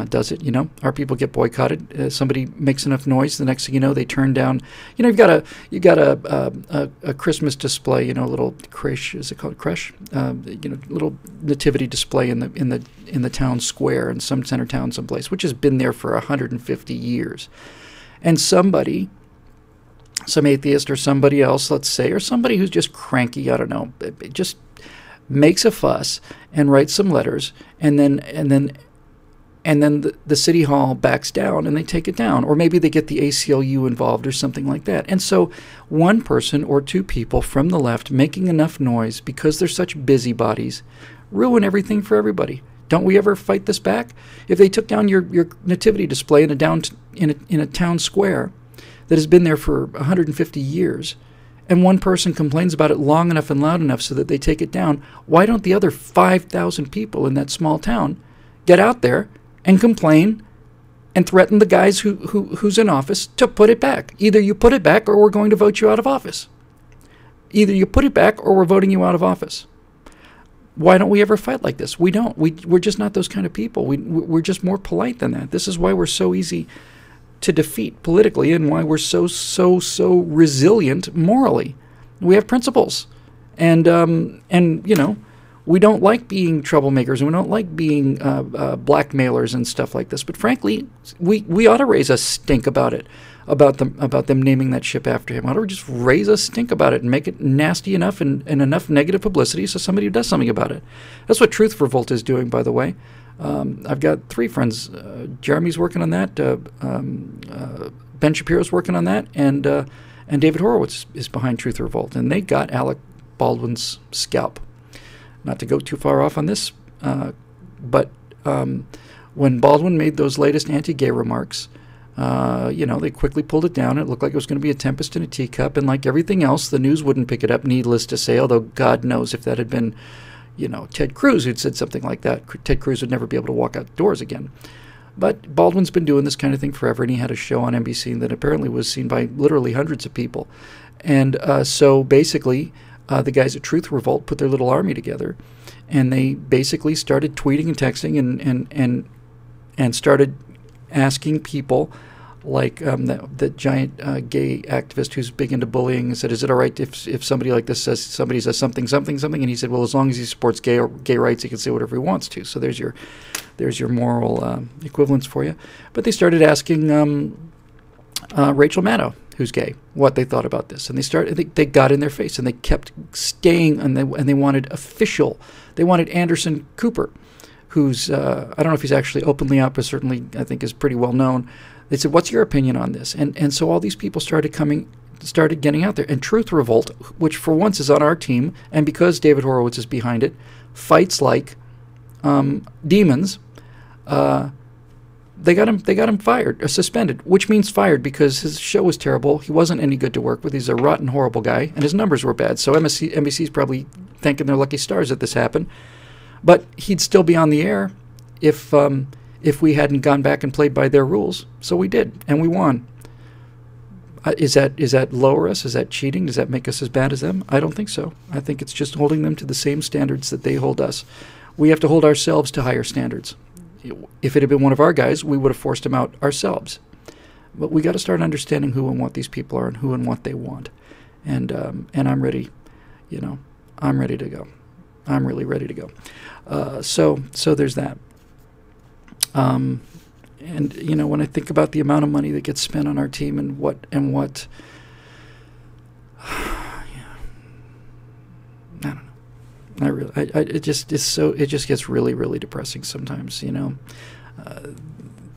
does it, Our people get boycotted. Somebody makes enough noise, the next thing you know, they turn down. You've got a Christmas display, a little creche. Is it called creche? Little nativity display in the town square in some center town someplace, which has been there for 150 years, and somebody, some atheist or somebody else, let's say, or somebody who's just cranky, I don't know, just makes a fuss and writes some letters, and then the city hall backs down and they take it down. Or maybe they get the ACLU involved or something like that. And so one person or two people from the left making enough noise because they're such busybodies ruin everything for everybody. Don't we ever fight this back? If they took down your nativity display in a town square that has been there for 150 years, and one person complains about it long enough and loud enough so that they take it down, why don't the other 5,000 people in that small town get out there and complain and threaten the guys who's in office to put it back. Either you put it back or we're going to vote you out of office. Either you put it back or we're voting you out of office. Why don't we ever fight like this? We don't. We're just not those kind of people. We're just more polite than that. This is why we're so easy to defeat politically and why we're so resilient morally. We have principles. And you know, we don't like being troublemakers, and we don't like being blackmailers and stuff like this. But frankly, we ought to raise a stink about it, about them naming that ship after him. Ought to just raise a stink about it and make it nasty enough and enough negative publicity so somebody does something about it. That's what Truth Revolt is doing, by the way. I've got 3 friends. Jeremy's working on that. Ben Shapiro's working on that, and David Horowitz is behind Truth Revolt, and they got Alec Baldwin's scalp. Not to go too far off on this, but when Baldwin made those latest anti-gay remarks, you know, they quickly pulled it down. It looked like it was going to be a tempest in a teacup, and like everything else, the news wouldn't pick it up, needless to say, although God knows if that had been, you know, Ted Cruz who'd said something like that, Ted Cruz would never be able to walk outdoors again. But Baldwin's been doing this kind of thing forever, and he had a show on NBC that apparently was seen by literally hundreds of people. And so basically, the guys at Truth Revolt put their little army together, and they basically started tweeting and texting and started asking people, like the giant gay activist who's big into bullying, and said, "Is it all right if somebody like this says somebody says something?" And he said, "Well, as long as he supports gay rights, he can say whatever he wants to." So there's your moral equivalence for you. But they started asking Rachel Maddow, who's gay, what they thought about this, and they got in their face, and they kept staying, and they wanted official. They wanted Anderson Cooper, who's I don't know if he's actually openly out, but certainly I think is pretty well known. They said, "What's your opinion on this?" And so all these people started getting out there, and Truth Revolt, which for once is on our team, and because David Horowitz is behind it, fights like demons. They got him fired, or suspended, which means fired because his show was terrible. He wasn't any good to work with. He's a rotten, horrible guy, and his numbers were bad. So NBC's probably thanking their lucky stars that this happened. But he'd still be on the air if we hadn't gone back and played by their rules. So we did, and we won. Is that lower us? Is that cheating? Does that make us as bad as them? I don't think so. I think it's just holding them to the same standards that they hold us. We have to hold ourselves to higher standards. If it had been one of our guys, we would have forced him out ourselves. But we got to start understanding who and what these people are and who and what they want. And I'm ready, you know, I'm ready to go. I'm really ready to go. So there's that. And you know, when I think about the amount of money that gets spent on our team and what yeah, I don't know. It just gets really, really depressing sometimes, you know,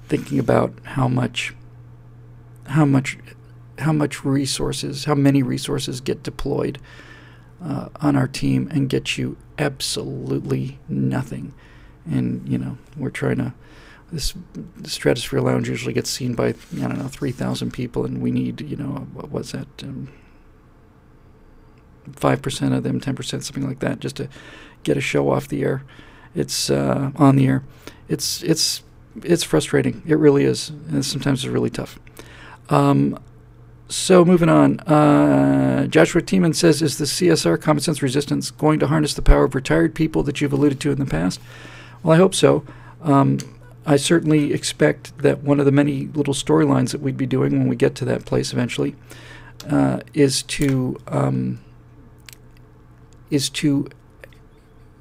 thinking about how many resources get deployed on our team and get you absolutely nothing. And, you know, we're trying to, the Stratosphere Lounge usually gets seen by, I don't know, 3,000 people, and we need, you know, what was that, 5% of them, 10%, something like that, just to get a show off the air. It's on the air. It's frustrating. It really is. And sometimes it's really tough. So moving on. Joshua Tiemens says, "Is the CSR, common sense resistance, going to harness the power of retired people that you've alluded to in the past?" Well, I hope so. I certainly expect that one of the many little storylines that we'd be doing when we get to that place eventually is to,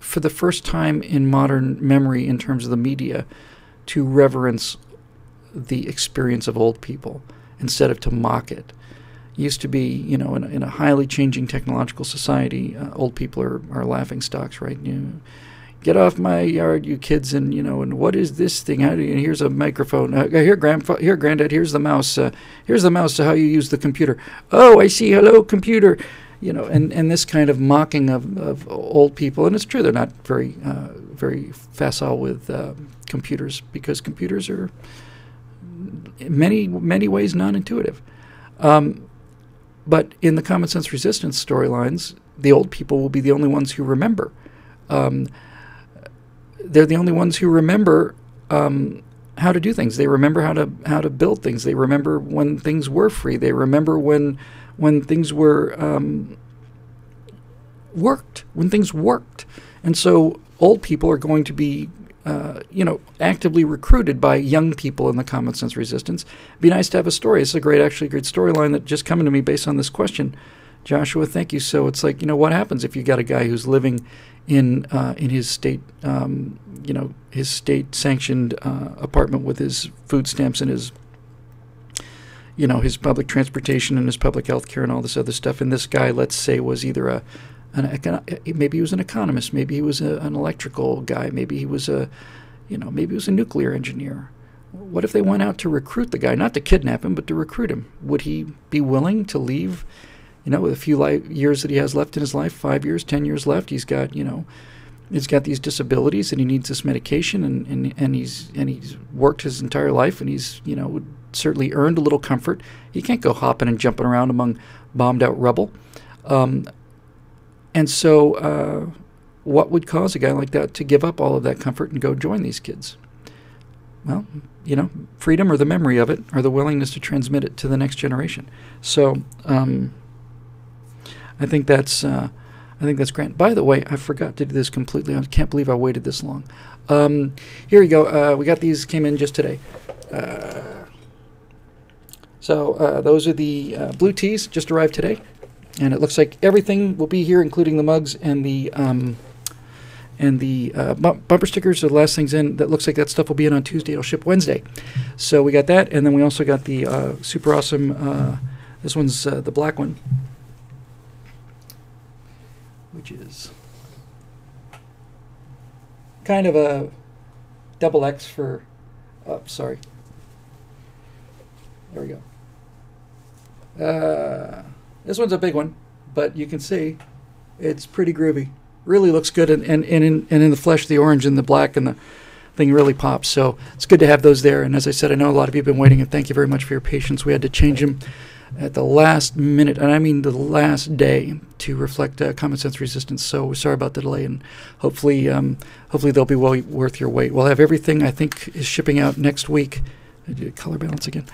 for the first time in modern memory in terms of the media, to reverence the experience of old people instead of to mock it. It used to be, you know, in a highly changing technological society, old people are laughing stocks, right? You get off my yard, you kids, and, you know, and what is this thing? How do you, and here's a microphone. Here, Granddad, here's the mouse. Here's the mouse to how you use the computer. Oh, I see. Hello, computer. You know, and this kind of mocking of old people, and it's true they're not very facile with computers, because computers are in many ways non-intuitive. But in the common sense resistance storylines, the old people will be the only ones who remember. They're the only ones who remember how to do things. They remember how to build things. They remember when things were free. They remember when things were worked. When things worked. And so old people are going to be actively recruited by young people in the common sense resistance. It'd be nice to have a story. It's a great storyline that just coming to me based on this question. Joshua, thank you. So it's like, what happens if you got a guy who's living in his state, his state-sanctioned apartment with his food stamps and his public transportation and his public health care and all this other stuff. And this guy, let's say, was either maybe he was an economist, maybe he was an electrical guy, maybe he was a nuclear engineer. What if they went out to recruit the guy, not to kidnap him, but to recruit him? Would he be willing to leave? With a few years that he has left in his life, 5 years, 10 years left, he's got these disabilities and he needs this medication and he's worked his entire life and he's, certainly earned a little comfort. He can't go hopping and jumping around among bombed out rubble. And so what would cause a guy like that to give up all of that comfort and go join these kids? Well, freedom or the memory of it or the willingness to transmit it to the next generation. So, I think that's great. By the way, I forgot to do this completely. I can't believe I waited this long. Here you go. We got these, came in just today. So those are the blue teas, just arrived today. And it looks like everything will be here, including the mugs and the bumper stickers are the last things in. That looks like that stuff will be in on Tuesday. It'll ship Wednesday. So we got that. And then we also got the super awesome, this one's the black one, which is kind of a double X for, sorry. There we go. This one's a big one, but you can see it's pretty groovy. Really looks good, and in the flesh, the orange and the black and the thing really pops. So it's good to have those there. And as I said, I know a lot of you have been waiting, and thank you very much for your patience. We had to change them at the last minute, and I mean the last day, to reflect common sense resistance. So we're sorry about the delay, and hopefully they'll be well worth your wait. We'll have everything, I think, is shipping out next week. I did color balance again.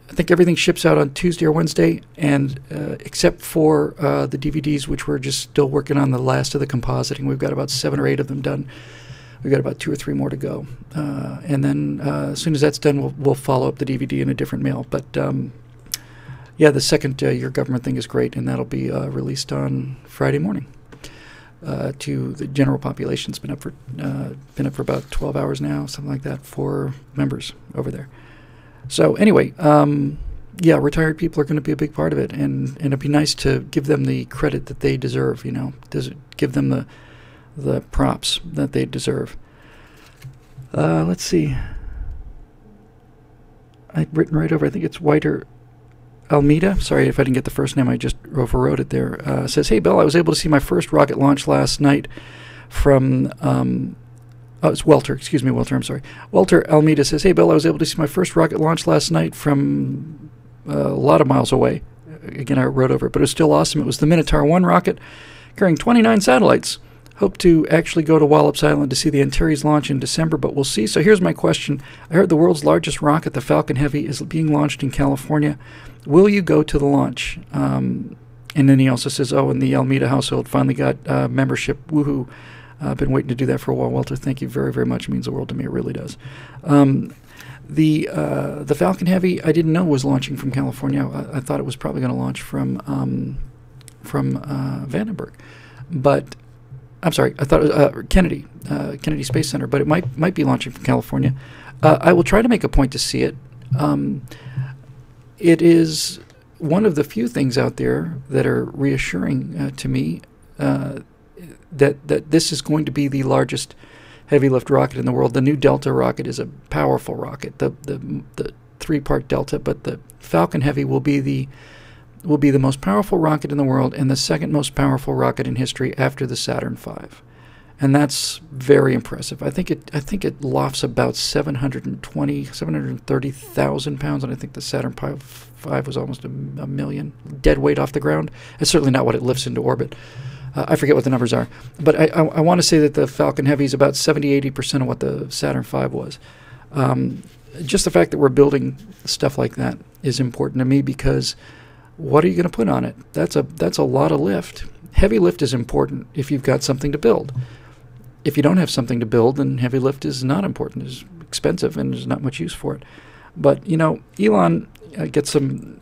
I think everything ships out on Tuesday or Wednesday, and except for the DVDs, which we're just still working on the last of the compositing. We've got about 7 or 8 of them done. We've got about 2 or 3 more to go. And then as soon as that's done, we'll follow up the DVD in a different mail. But yeah, the second Your Government thing is great, and that'll be released on Friday morning to the general population. It's been up for about 12 hours now, something like that, for members over there. So anyway, yeah, retired people are going to be a big part of it, and it'd be nice to give them the credit that they deserve. Give them the props that they deserve. Let's see. I've written right over. I think it's Whiter Almeida. Sorry if I didn't get the first name. I just overwrote it there. Says, "Hey Bill, I was able to see my first rocket launch last night from." Oh, it's Welter. Excuse me, Welter. I'm sorry. Welter Almeida says, "Hey, Bill, I was able to see my first rocket launch last night from a lot of miles away." Again, I wrote over it, but it was still awesome. It was the Minotaur 1 rocket carrying 29 satellites. Hope to actually go to Wallops Island to see the Antares launch in December, but we'll see. So here's my question. I heard the world's largest rocket, the Falcon Heavy, is being launched in California. Will you go to the launch? And then he also says, oh, and the Almeida household finally got membership. Woohoo. I've been waiting to do that for a while, Walter. Thank you very, very much. It means the world to me. It really does. The Falcon Heavy, I didn't know was launching from California. I thought it was probably going to launch from Vandenberg, but I'm sorry. I thought it was Kennedy Space Center, but it might be launching from California. I will try to make a point to see it. It is one of the few things out there that are reassuring to me. That this is going to be the largest heavy lift rocket in the world. The new Delta rocket is a powerful rocket, the 3-part Delta, but the Falcon Heavy will be the most powerful rocket in the world and the second most powerful rocket in history after the Saturn V, and that's very impressive. I think it lofts about 730,000 pounds, and I think the Saturn V was almost a million dead weight off the ground. It's certainly not what it lifts into orbit. I forget what the numbers are, but I want to say that the Falcon Heavy is about 70-80% of what the Saturn V was. Just the fact that we're building stuff like that is important to me, because what are you going to put on it? That's a lot of lift. Heavy lift is important if you've got something to build. If you don't have something to build, then heavy lift is not important. It's expensive and there's not much use for it. But Elon gets some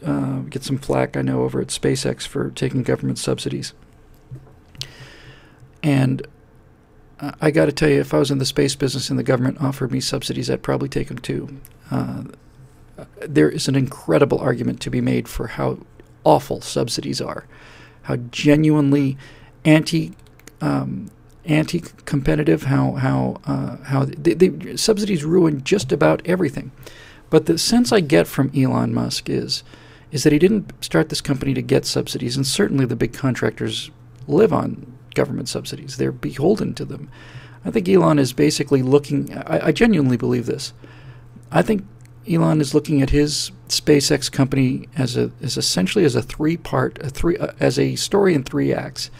flack, I know, over at SpaceX for taking government subsidies. And I got to tell you, if I was in the space business and the government offered me subsidies, I'd probably take them too. There is an incredible argument to be made for how awful subsidies are, how genuinely anti-competitive, how the subsidies ruin just about everything. But the sense I get from Elon Musk is that he didn't start this company to get subsidies, and certainly the big contractors live on government subsidies. They're beholden to them. I think Elon is basically looking, I genuinely believe this. I think Elon is looking at his SpaceX company as essentially as a as a story in 3 acts.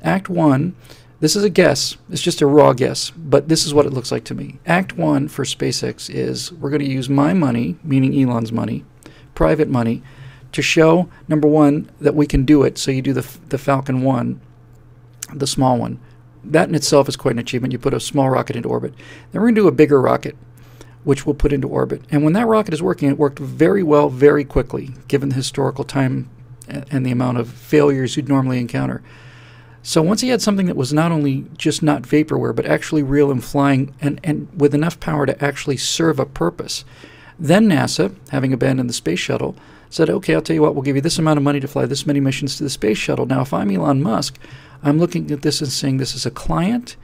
Act 1, this is a guess, it's just a raw guess, but this is what it looks like to me. Act 1 for SpaceX is, we're going to use my money, meaning Elon's money, private money, to show, number one, that we can do it. So you do the Falcon 1, the small one. That in itself is quite an achievement. You put a small rocket into orbit. Then we're going to do a bigger rocket, which we'll put into orbit. And when that rocket is working, it worked very well, very quickly, given the historical time and the amount of failures you'd normally encounter. So once he had something that was not only just not vaporware, but actually real and flying, and with enough power to actually serve a purpose, then NASA, having abandoned the space shuttle, said, okay, I'll tell you what, we'll give you this amount of money to fly this many missions to the space shuttle. Now, if I'm Elon Musk, I'm looking at this and saying this is a client.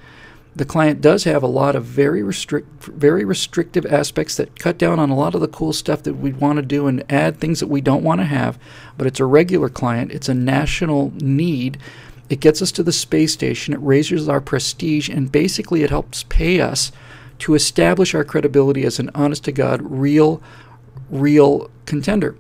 The client does have a lot of very restrictive aspects that cut down on a lot of the cool stuff that we want to do and add things that we don't want to have, but it's a regular client. It's a national need. It gets us to the space station. It raises our prestige, and basically it helps pay us to establish our credibility as an honest-to-God, real contender.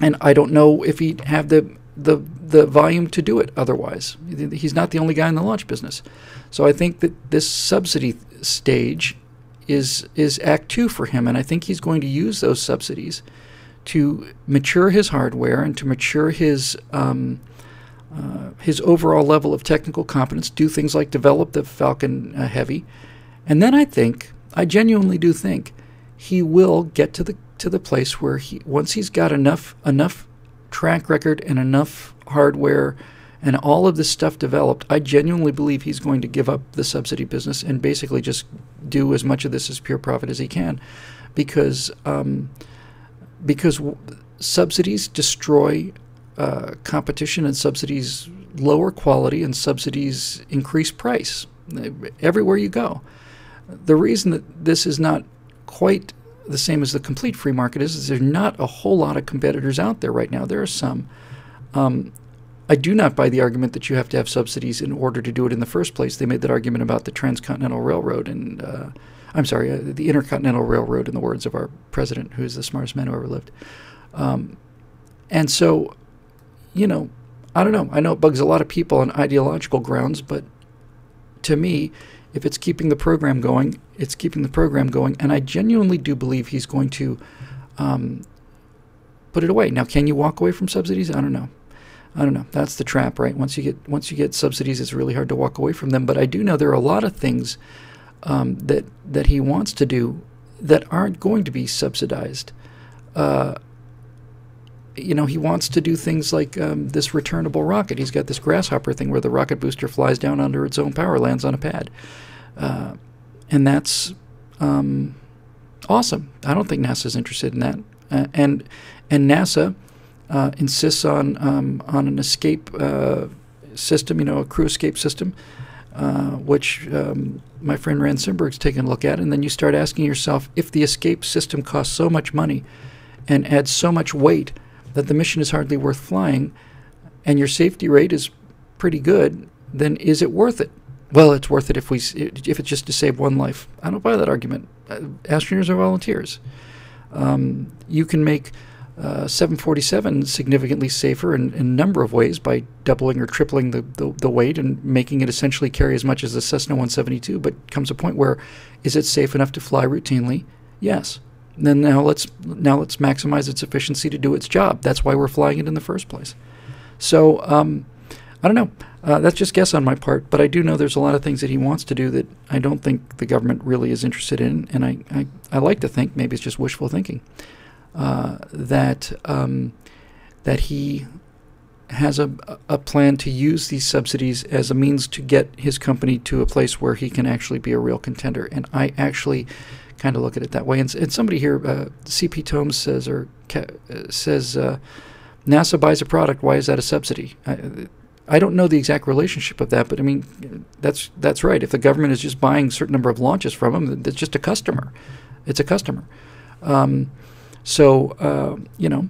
And I don't know if he'd have the volume to do it otherwise. He's not the only guy in the launch business. So I think that this subsidy stage is Act 2 for him, and I think he's going to use those subsidies to mature his hardware and to mature his overall level of technical competence, do things like develop the Falcon Heavy. And then I genuinely do think he will get to the place where once he's got enough track record and enough hardware and all of this stuff developed, I genuinely believe he's going to give up the subsidy business and basically just do as much of this as pure profit as he can, because subsidies destroy competition, and subsidies lower quality, and subsidies increase price everywhere you go. The reason that this is not quite the same as the complete free market is there's not a whole lot of competitors out there right now. There are some. I do not buy the argument that you have to have subsidies in order to do it in the first place. They made that argument about the Transcontinental Railroad and the Intercontinental Railroad, in the words of our president, who is the smartest man who ever lived. And so, I don't know. I know it bugs a lot of people on ideological grounds, but to me, if it's keeping the program going, it's keeping the program going. And I genuinely do believe he's going to put it away. Now, can you walk away from subsidies? I don't know. That's the trap, right? Once you get subsidies, it's really hard to walk away from them. But I do know there are a lot of things that he wants to do that aren't going to be subsidized. He wants to do things like this returnable rocket. He's got this grasshopper thing where the rocket booster flies down under its own power, lands on a pad. And that's awesome. I don't think NASA's interested in that. And NASA insists on an escape system, a crew escape system, which my friend Rand Simberg's taken a look at. And then you start asking yourself, if the escape system costs so much money and adds so much weight that the mission is hardly worth flying, and your safety rate is pretty good, then is it worth it? Well, it's worth it if it's just to save one life. I don't buy that argument. Astronauts are volunteers. You can make 747 significantly safer in a number of ways by doubling or tripling the weight and making it essentially carry as much as the Cessna 172. But comes a point where, is it safe enough to fly routinely? Yes. Then now let's maximize its efficiency to do its job. That's why we're flying it in the first place. So I don't know. That's just guess on my part, but I do know there's a lot of things that he wants to do that I don't think the government really is interested in, and I like to think, maybe it's just wishful thinking, that he has a plan to use these subsidies as a means to get his company to a place where he can actually be a real contender. And I actually kind of look at it that way. And somebody here, CP Tomes says, NASA buys a product. Why is that a subsidy? I don't know the exact relationship of that, but I mean, that's right. If the government is just buying a certain number of launches from them, it's just a customer. It's a customer. You know,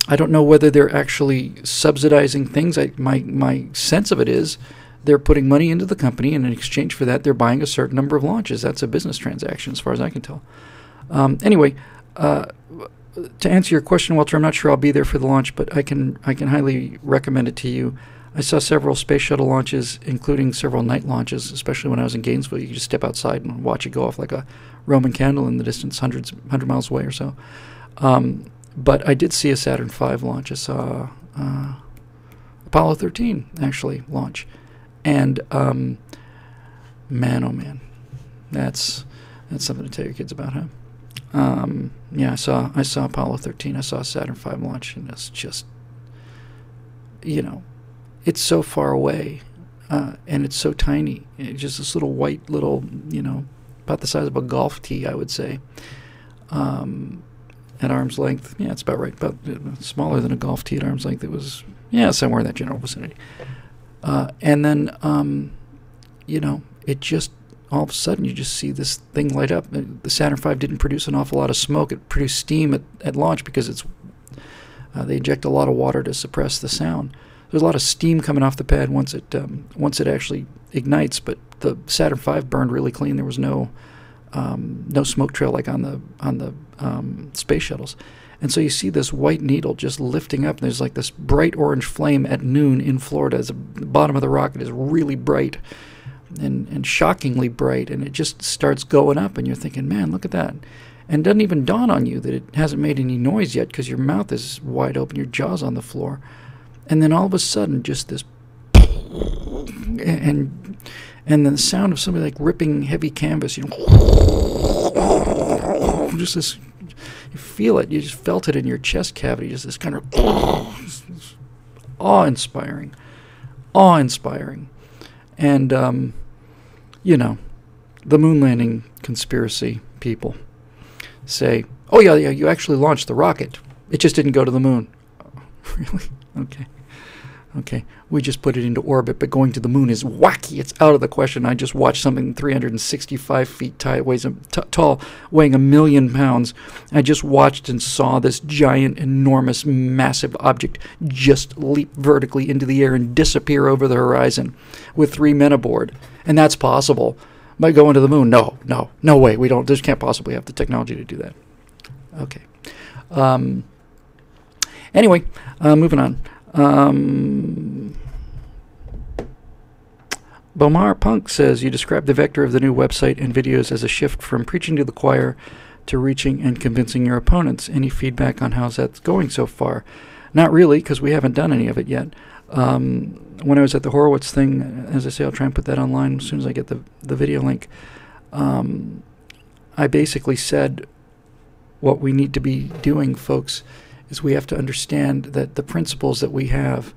I don't know whether they're actually subsidizing things. My sense of it is they're putting money into the company, and in exchange for that, they're buying a certain number of launches. That's a business transaction, as far as I can tell. Anyway, to answer your question, Walter, I'm not sure I'll be there for the launch, but I can highly recommend it to you. I saw several space shuttle launches, including several night launches, especially when I was in Gainesville. You could just step outside and watch it go off like a Roman candle in the distance, 100 miles away or so. But I did see a Saturn V launch. I saw Apollo 13 actually launch. And man, oh man, that's something to tell your kids about, huh? Yeah, I saw Apollo 13. I saw Saturn V launch, and it's just, you know, it's so far away, and it's so tiny. It's just this little white, you know, about the size of a golf tee, I would say, at arm's length. Yeah, it's about right. About smaller than a golf tee at arm's length. It was, yeah, somewhere in that general vicinity. And then, you know, it just, all of a sudden you just see this thing light up. The Saturn V didn't produce an awful lot of smoke. It produced steam at launch because they inject a lot of water to suppress the sound. There's a lot of steam coming off the pad once it actually ignites, but the Saturn V burned really clean. There was no smoke trail like on the space shuttles. And so you see this white needle just lifting up, and there's like this bright orange flame at noon in Florida as the bottom of the rocket is really bright and shockingly bright, and it just starts going up, and you're thinking, man, look at that. And it doesn't even dawn on you that it hasn't made any noise yet because your mouth is wide open, your jaw's on the floor. And then all of a sudden, just this, and then the sound of somebody like ripping heavy canvas, you know, just this, you feel it, you just felt it in your chest cavity, just this kind of awe-inspiring. And, you know, the moon landing conspiracy people say, oh, yeah, you actually launched the rocket. It just didn't go to the moon. Oh, really? Okay. We just put it into orbit, but going to the moon is wacky. It's out of the question. I just watched something 365 feet tall, weighing 1 million pounds. I just watched and saw this giant, enormous, massive object just leap vertically into the air and disappear over the horizon with 3 men aboard. And that's possible by going to the moon. No way. We just can't possibly have the technology to do that. Okay. Anyway, moving on. Bomar Punk says, you described the vector of the new website and videos as a shift from preaching to the choir to reaching and convincing your opponents. Any feedback on how's that going so far? Not really, because we haven't done any of it yet. When I was at the Horowitz thing, as I say, I'll try and put that online as soon as I get the video link. I basically said what we need to be doing, folks, is we have to understand that the principles that we have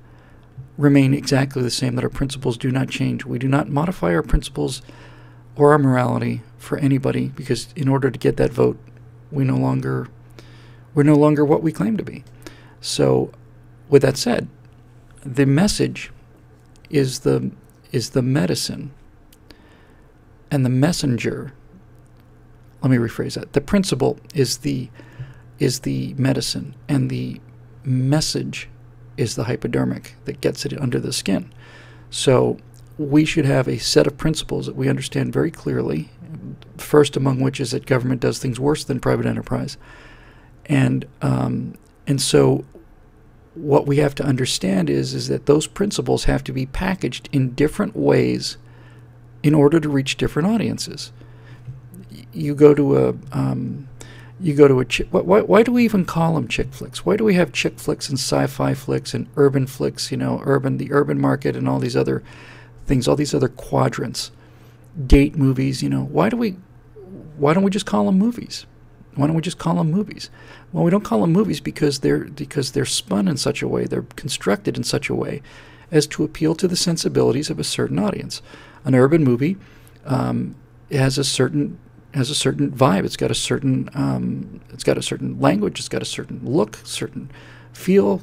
remain exactly the same, that our principles do not change. We do not modify our principles or our morality for anybody, because in order to get that vote, we're no longer what we claim to be. So with that said, the message is the medicine, and the messenger, let me rephrase that. The principle is the medicine, and the message is the hypodermic that gets it under the skin. So we should have a set of principles that we understand very clearly, first among which is that government does things worse than private enterprise, And so what we have to understand is that those principles have to be packaged in different ways in order to reach different audiences. You go to a why do we even call them chick flicks? Why do we have chick flicks and sci-fi flicks and urban flicks? You know, the urban market and all these other things, all these other quadrants, date movies. You know, why don't we just call them movies? Why don't we just call them movies? Well, we don't call them movies because they're spun in such a way, they're constructed in such a way as to appeal to the sensibilities of a certain audience. An urban movie has a certain vibe. It's got a certain language. It's got a certain look, certain feel.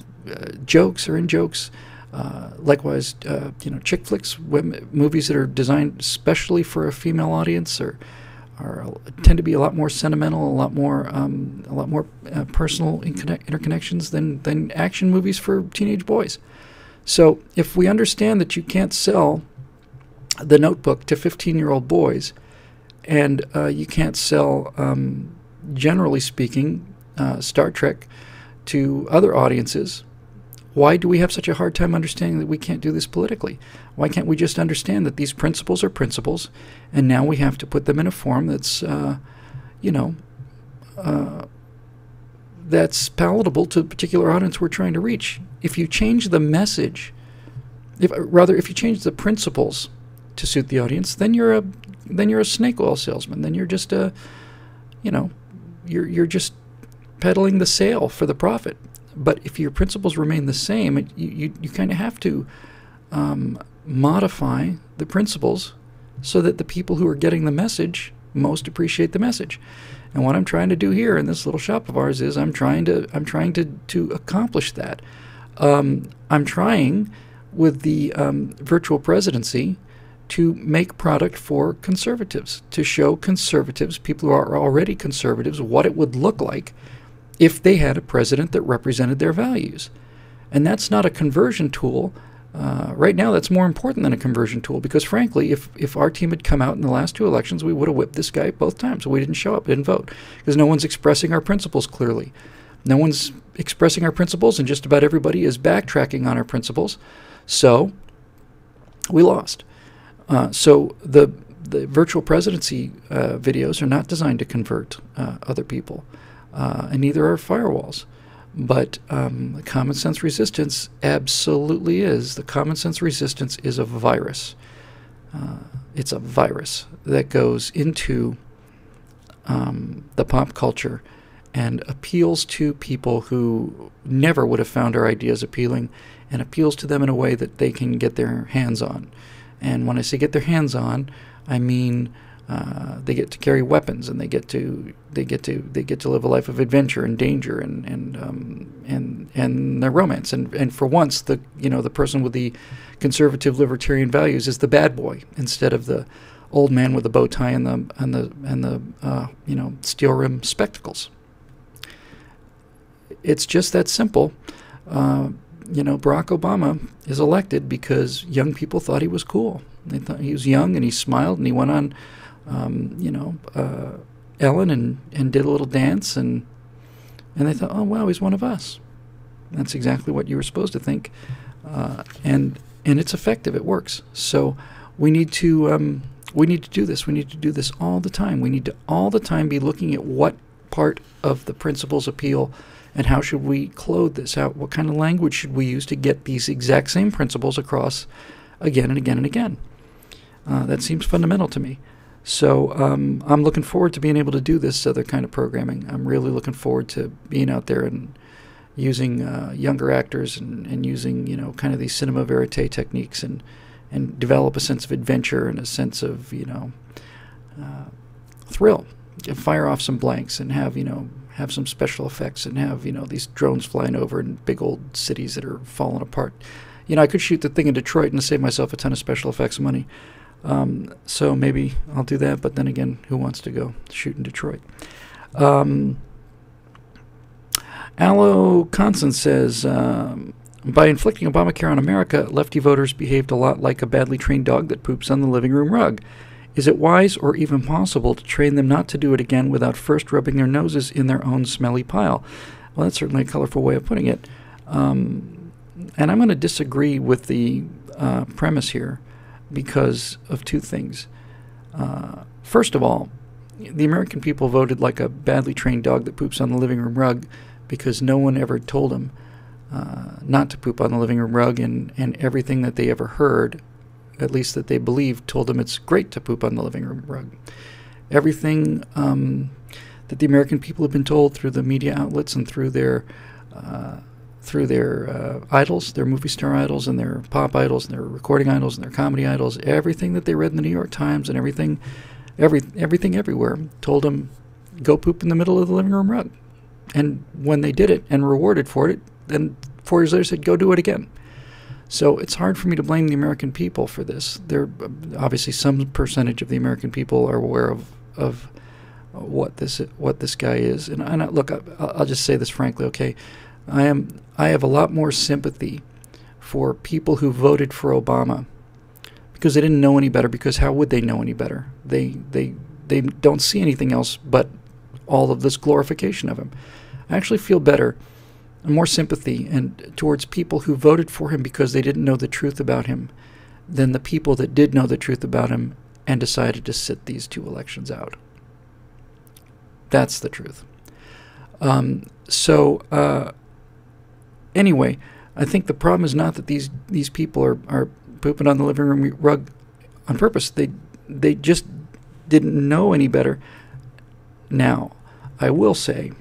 Jokes are in jokes. Likewise, chick flicks, movies that are designed especially for a female audience tend to be a lot more sentimental, a lot more personal interconnections than action movies for teenage boys. So if we understand that you can't sell The Notebook to 15-year-old boys, and you can't sell, generally speaking, Star Trek to other audiences, why do we have such a hard time understanding that we can't do this politically? Why can't we just understand that these principles are principles, and now we have to put them in a form that's, that's palatable to the particular audience we're trying to reach? If you change the message, if you change the principles to suit the audience, then you're a snake oil salesman. Then you're just you're just peddling the sale for the profit. But if your principles remain the same, you kind of have to modify the principles so that the people who are getting the message most appreciate the message. And what I'm trying to do here in this little shop of ours is I'm trying to accomplish that. I'm trying with the virtual presidency to make product for conservatives, to show conservatives, people who are already conservatives, what it would look like if they had a president that represented their values. And that's not a conversion tool. Right now, that's more important than a conversion tool because, frankly, if our team had come out in the last two elections, we would have whipped this guy both times. We didn't show up, didn't vote, because no one's expressing our principles clearly. No one's expressing our principles, and just about everybody is backtracking on our principles. So we lost. So the virtual presidency videos are not designed to convert other people, and neither are firewalls. But the common sense resistance absolutely is. The common sense resistance is a virus. It's a virus that goes into the pop culture and appeals to people who never would have found our ideas appealing, and appeals to them in a way that they can get their hands on. And when I say get their hands on, I mean they get to carry weapons, and they get to live a life of adventure and danger and their romance. And for once, the person with the conservative libertarian values is the bad boy instead of the old man with the bow tie and the steel rim spectacles. It's just that simple. Barack Obama is elected because young people thought he was cool. They thought he was young, and he smiled, and he went on, Ellen and did a little dance, and they thought, oh wow, he's one of us. That's exactly what you were supposed to think, and it's effective. It works. So we need to do this. We need to do this all the time. We need to all the time be looking at what part of the principles appeal. And how should we clothe this? What kind of language should we use to get these exact same principles across again and again and again? That seems fundamental to me. So I'm looking forward to being able to do this other kind of programming. I'm really looking forward to being out there and using younger actors and using kind of these cinema verite techniques and develop a sense of adventure and a sense of thrill. Fire off some blanks and have some special effects and have these drones flying over in big old cities that are falling apart. I could shoot the thing in Detroit and save myself a ton of special effects money. So maybe I'll do that, but then again, who wants to go shoot in Detroit? Allo Conson says, by inflicting Obamacare on America, lefty voters behaved a lot like a badly trained dog that poops on the living room rug. Is it wise or even possible to train them not to do it again without first rubbing their noses in their own smelly pile? Well, that's certainly a colorful way of putting it. And I'm going to disagree with the premise here because of two things. First of all, the American people voted like a badly trained dog that poops on the living room rug because no one ever told them not to poop on the living room rug, and everything that they ever heard, at least that they believed, told them it's great to poop on the living room rug. Everything that the American people have been told through the media outlets and through their idols, their movie star idols and their pop idols and their recording idols and their comedy idols, everything that they read in the New York Times and everything everywhere told them, go poop in the middle of the living room rug. And when they did it and rewarded for it, then 4 years later said, go do it again. So it's hard for me to blame the American people for this. There, obviously, some percentage of the American people are aware of what this guy is. And look, I'll just say this frankly, okay? I have a lot more sympathy for people who voted for Obama because they didn't know any better. Because how would they know any better? They don't see anything else but all of this glorification of him. I actually feel better and more sympathy and towards people who voted for him because they didn't know the truth about him than the people that did know the truth about him and decided to sit these two elections out. That's the truth. Anyway, I think the problem is not that these people are pooping on the living room rug on purpose. They just didn't know any better. Now, I will say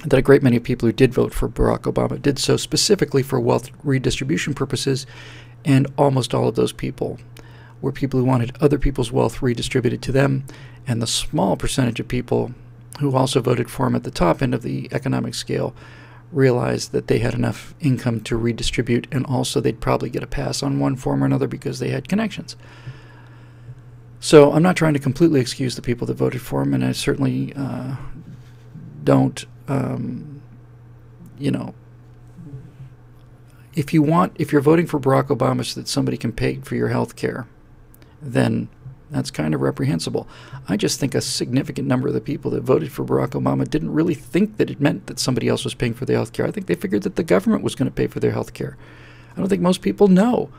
that a great many people who did vote for Barack Obama did so specifically for wealth redistribution purposes, and almost all of those people were people who wanted other people's wealth redistributed to them, and the small percentage of people who also voted for him at the top end of the economic scale realized that they had enough income to redistribute, and also they'd probably get a pass on one form or another because they had connections. So I'm not trying to completely excuse the people that voted for him, and I certainly don't, if you're voting for Barack Obama so that somebody can pay for your health care, then that's kind of reprehensible. I just think a significant number of the people that voted for Barack Obama didn't really think that it meant that somebody else was paying for their health care. I think they figured that the government was going to pay for their health care. I don't think most people know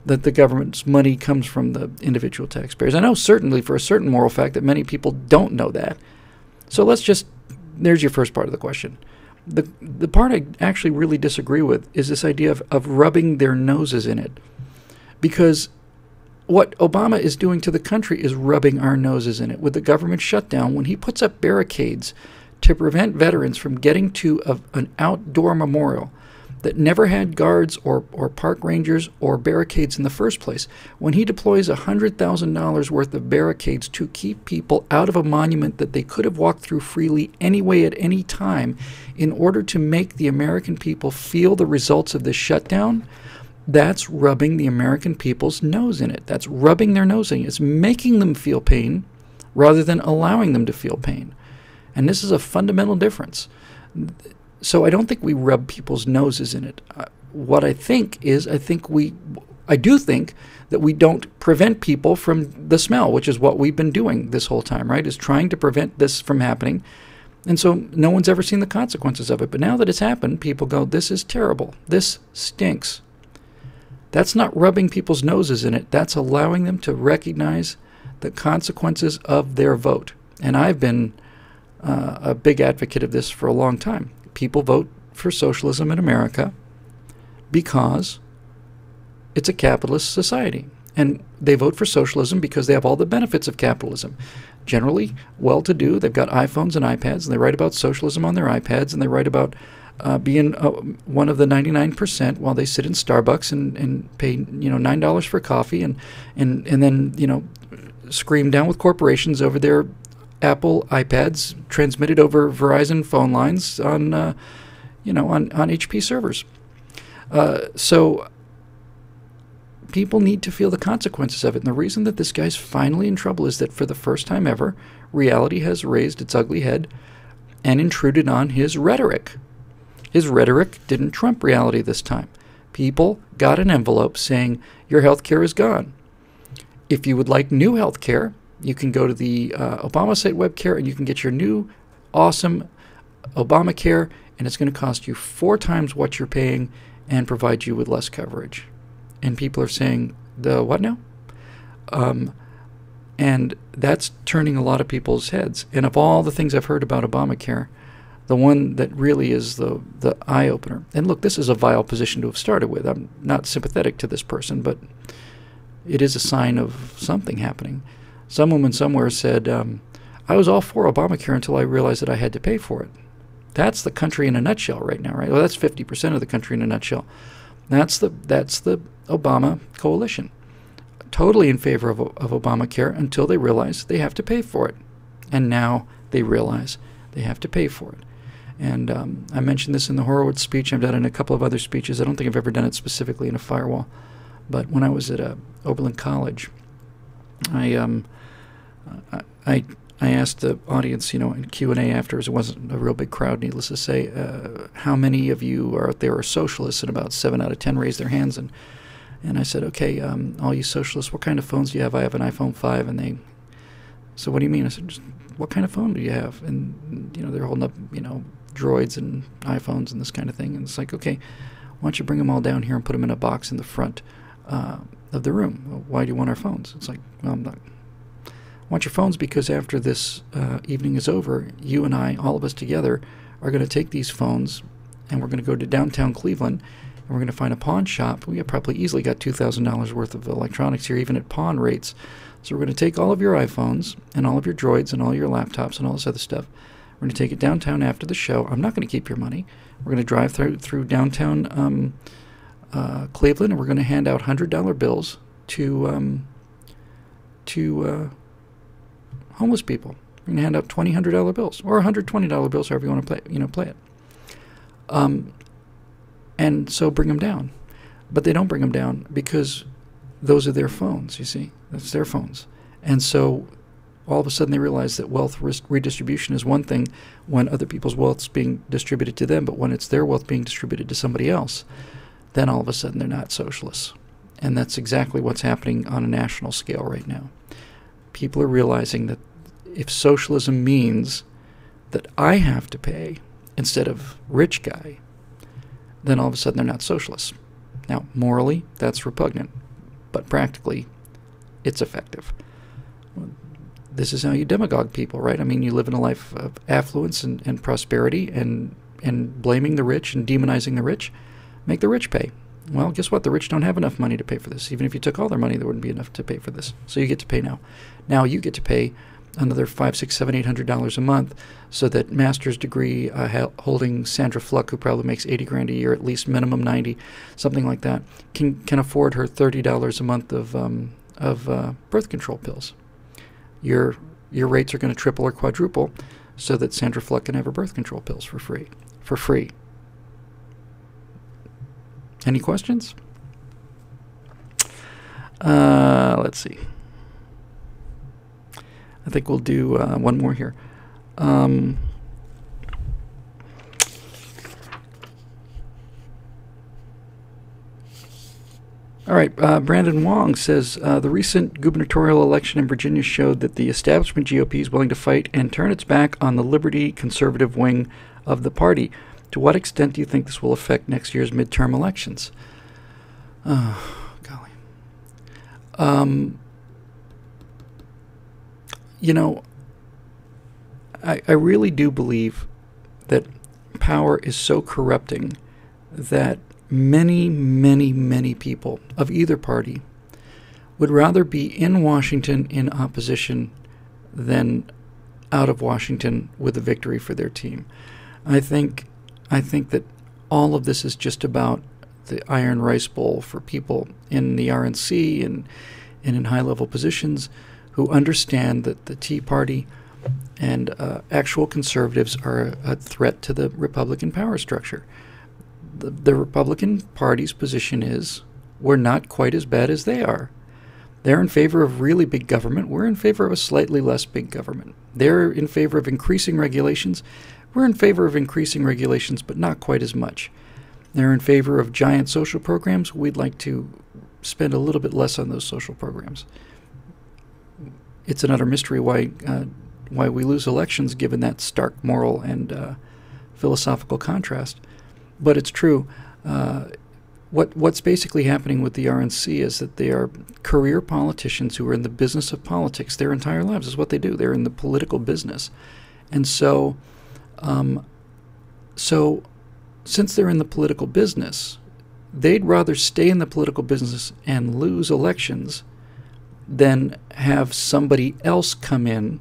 that the government's money comes from the individual taxpayers. I know certainly for a certain moral fact that many people don't know that. So there's your first part of the question. The part I actually really disagree with is this idea of rubbing their noses in it. Because what Obama is doing to the country is rubbing our noses in it. With the government shutdown, when he puts up barricades to prevent veterans from getting to an outdoor memorial that never had guards or park rangers or barricades in the first place, when he deploys $100,000 worth of barricades to keep people out of a monument that they could have walked through freely anyway at any time in order to make the American people feel the results of this shutdown, that's rubbing the American people's nose in it. That's rubbing their nose in it. It's making them feel pain rather than allowing them to feel pain. And this is a fundamental difference. So I don't think we rub people's noses in it. What I think is, I do think that we don't prevent people from the smell, which is what we've been doing this whole time, right? Is trying to prevent this from happening. And so no one's ever seen the consequences of it. But now that it's happened, people go, this is terrible. This stinks. That's not rubbing people's noses in it. That's allowing them to recognize the consequences of their vote. And I've been a big advocate of this for a long time. People vote for socialism in America because it's a capitalist society. And they vote for socialism because they have all the benefits of capitalism. Generally well-to-do, they've got iPhones and iPads, and they write about socialism on their iPads, and they write about being one of the 99% while they sit in Starbucks and pay $9 for coffee and then scream down with corporations over their Apple iPads transmitted over Verizon phone lines on HP servers. So people need to feel the consequences of it. And the reason that this guy's finally in trouble is that for the first time ever, reality has raised its ugly head and intruded on his rhetoric. His rhetoric didn't trump reality this time. People got an envelope saying, your health care is gone. if you would like new health care, you can go to the Obama site WebCare and you can get your new awesome Obamacare, and it's going to cost you 4 times what you're paying and provide you with less coverage. And people are saying, the what now? And that's turning a lot of people's heads. And of all the things I've heard about Obamacare, the one that really is the eye-opener. And look, this is a vile position to have started with. I'm not sympathetic to this person, but it is a sign of something happening. Some woman somewhere said, I was all for Obamacare until I realized that I had to pay for it. That's the country in a nutshell right now, right? Well, that's 50% of the country in a nutshell. That's the Obama coalition. Totally in favor of Obamacare until they realize they have to pay for it. And now they realize they have to pay for it. And I mentioned this in the Horowitz speech. I've done it in a couple of other speeches. I don't think I've ever done it specifically in a firewall. But when I was at Oberlin College, I asked the audience, in Q&A afterwards, it wasn't a real big crowd, needless to say, how many of you out there are socialists? And about 7 out of 10 raised their hands. And I said, okay, all you socialists, what kind of phones do you have? I have an iPhone 5. And they said, what do you mean? I said, just what kind of phone do you have? And, they're holding up, droids and iPhones and this kind of thing. And it's like, okay, why don't you bring them all down here and put them in a box in the front of the room? Well, why do you want our phones? It's like, well, I want your phones because after this evening is over, you and I, all of us together, are going to take these phones and we're going to go to downtown Cleveland and we're going to find a pawn shop. We have probably easily got $2,000 worth of electronics here, even at pawn rates. So we're going to take all of your iPhones and all of your droids and all your laptops and all this other stuff. We're going to take it downtown after the show. I'm not going to keep your money. We're going to drive through downtown Cleveland, and we're going to hand out $100 bills to homeless people. We're going to hand out $100 bills or $120 bills, however you want to play it. And so bring them down. But they don't bring them down because those are their phones, you see. That's their phones. And so all of a sudden they realize that wealth redistribution is one thing when other people's wealth's being distributed to them, but when it's their wealth being distributed to somebody else, then all of a sudden they're not socialists. And that's exactly what's happening on a national scale right now. People are realizing that if socialism means that I have to pay instead of rich guy, then all of a sudden they're not socialists. Now, morally, that's repugnant, but practically, it's effective. This is how you demagogue people, right? I mean, you live in a life of affluence and prosperity and blaming the rich and demonizing the rich. Make the rich pay. Well, guess what? The rich don't have enough money to pay for this. Even if you took all their money, there wouldn't be enough to pay for this. So you get to pay now. Now you get to pay another $500, $600, $700, $800 a month, so that master's degree holding Sandra Fluck, who probably makes $80,000 a year, at least minimum 90, something like that, can afford her $30 a month of birth control pills. Your rates are going to triple or quadruple, so that Sandra Fluck can have her birth control pills for free. For free. Any questions? Let's see. I think we'll do one more here. All right, Brandon Wong says, the recent gubernatorial election in Virginia showed that the establishment GOP is willing to fight and turn its back on the liberty conservative wing of the party. To what extent do you think this will affect next year's midterm elections? Oh, golly. I really do believe that power is so corrupting that many, many, many people of either party would rather be in Washington in opposition than out of Washington with a victory for their team. I think that all of this is just about the iron rice bowl for people in the RNC and in high-level positions who understand that the Tea Party and actual conservatives are a threat to the Republican power structure. The Republican Party's position is we're not quite as bad as they are. They're in favor of really big government. We're in favor of a slightly less big government. They're in favor of increasing regulations. We're in favor of increasing regulations, but not quite as much. They're in favor of giant social programs. We'd like to spend a little bit less on those social programs. it's an utter mystery why we lose elections, given that stark moral and philosophical contrast. But it's true. What's basically happening with the RNC is that they are career politicians who are in the business of politics their entire lives. Is what they do. They're in the political business, and so since they're in the political business, they'd rather stay in the political business and lose elections than have somebody else come in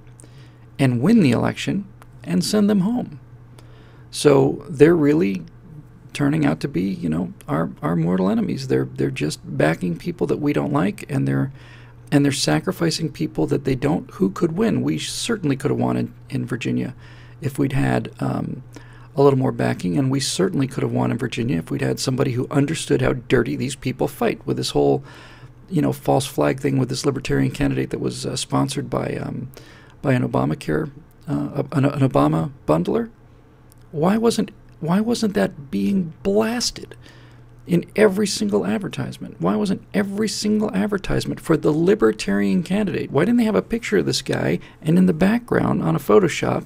and win the election and send them home. So they're really turning out to be, you know, our mortal enemies. They're just backing people that we don't like, and they're sacrificing people that they don't, who could win. We certainly could have won in Virginia if we'd had a little more backing, and we certainly could have won in Virginia if we'd had somebody who understood how dirty these people fight with this whole, you know, false flag thing with this libertarian candidate that was sponsored by an Obamacare, an Obama bundler. Why wasn't that being blasted in every single advertisement? Why wasn't every single advertisement for the libertarian candidate? Why didn't they have a picture of this guy, and in the background on a Photoshop,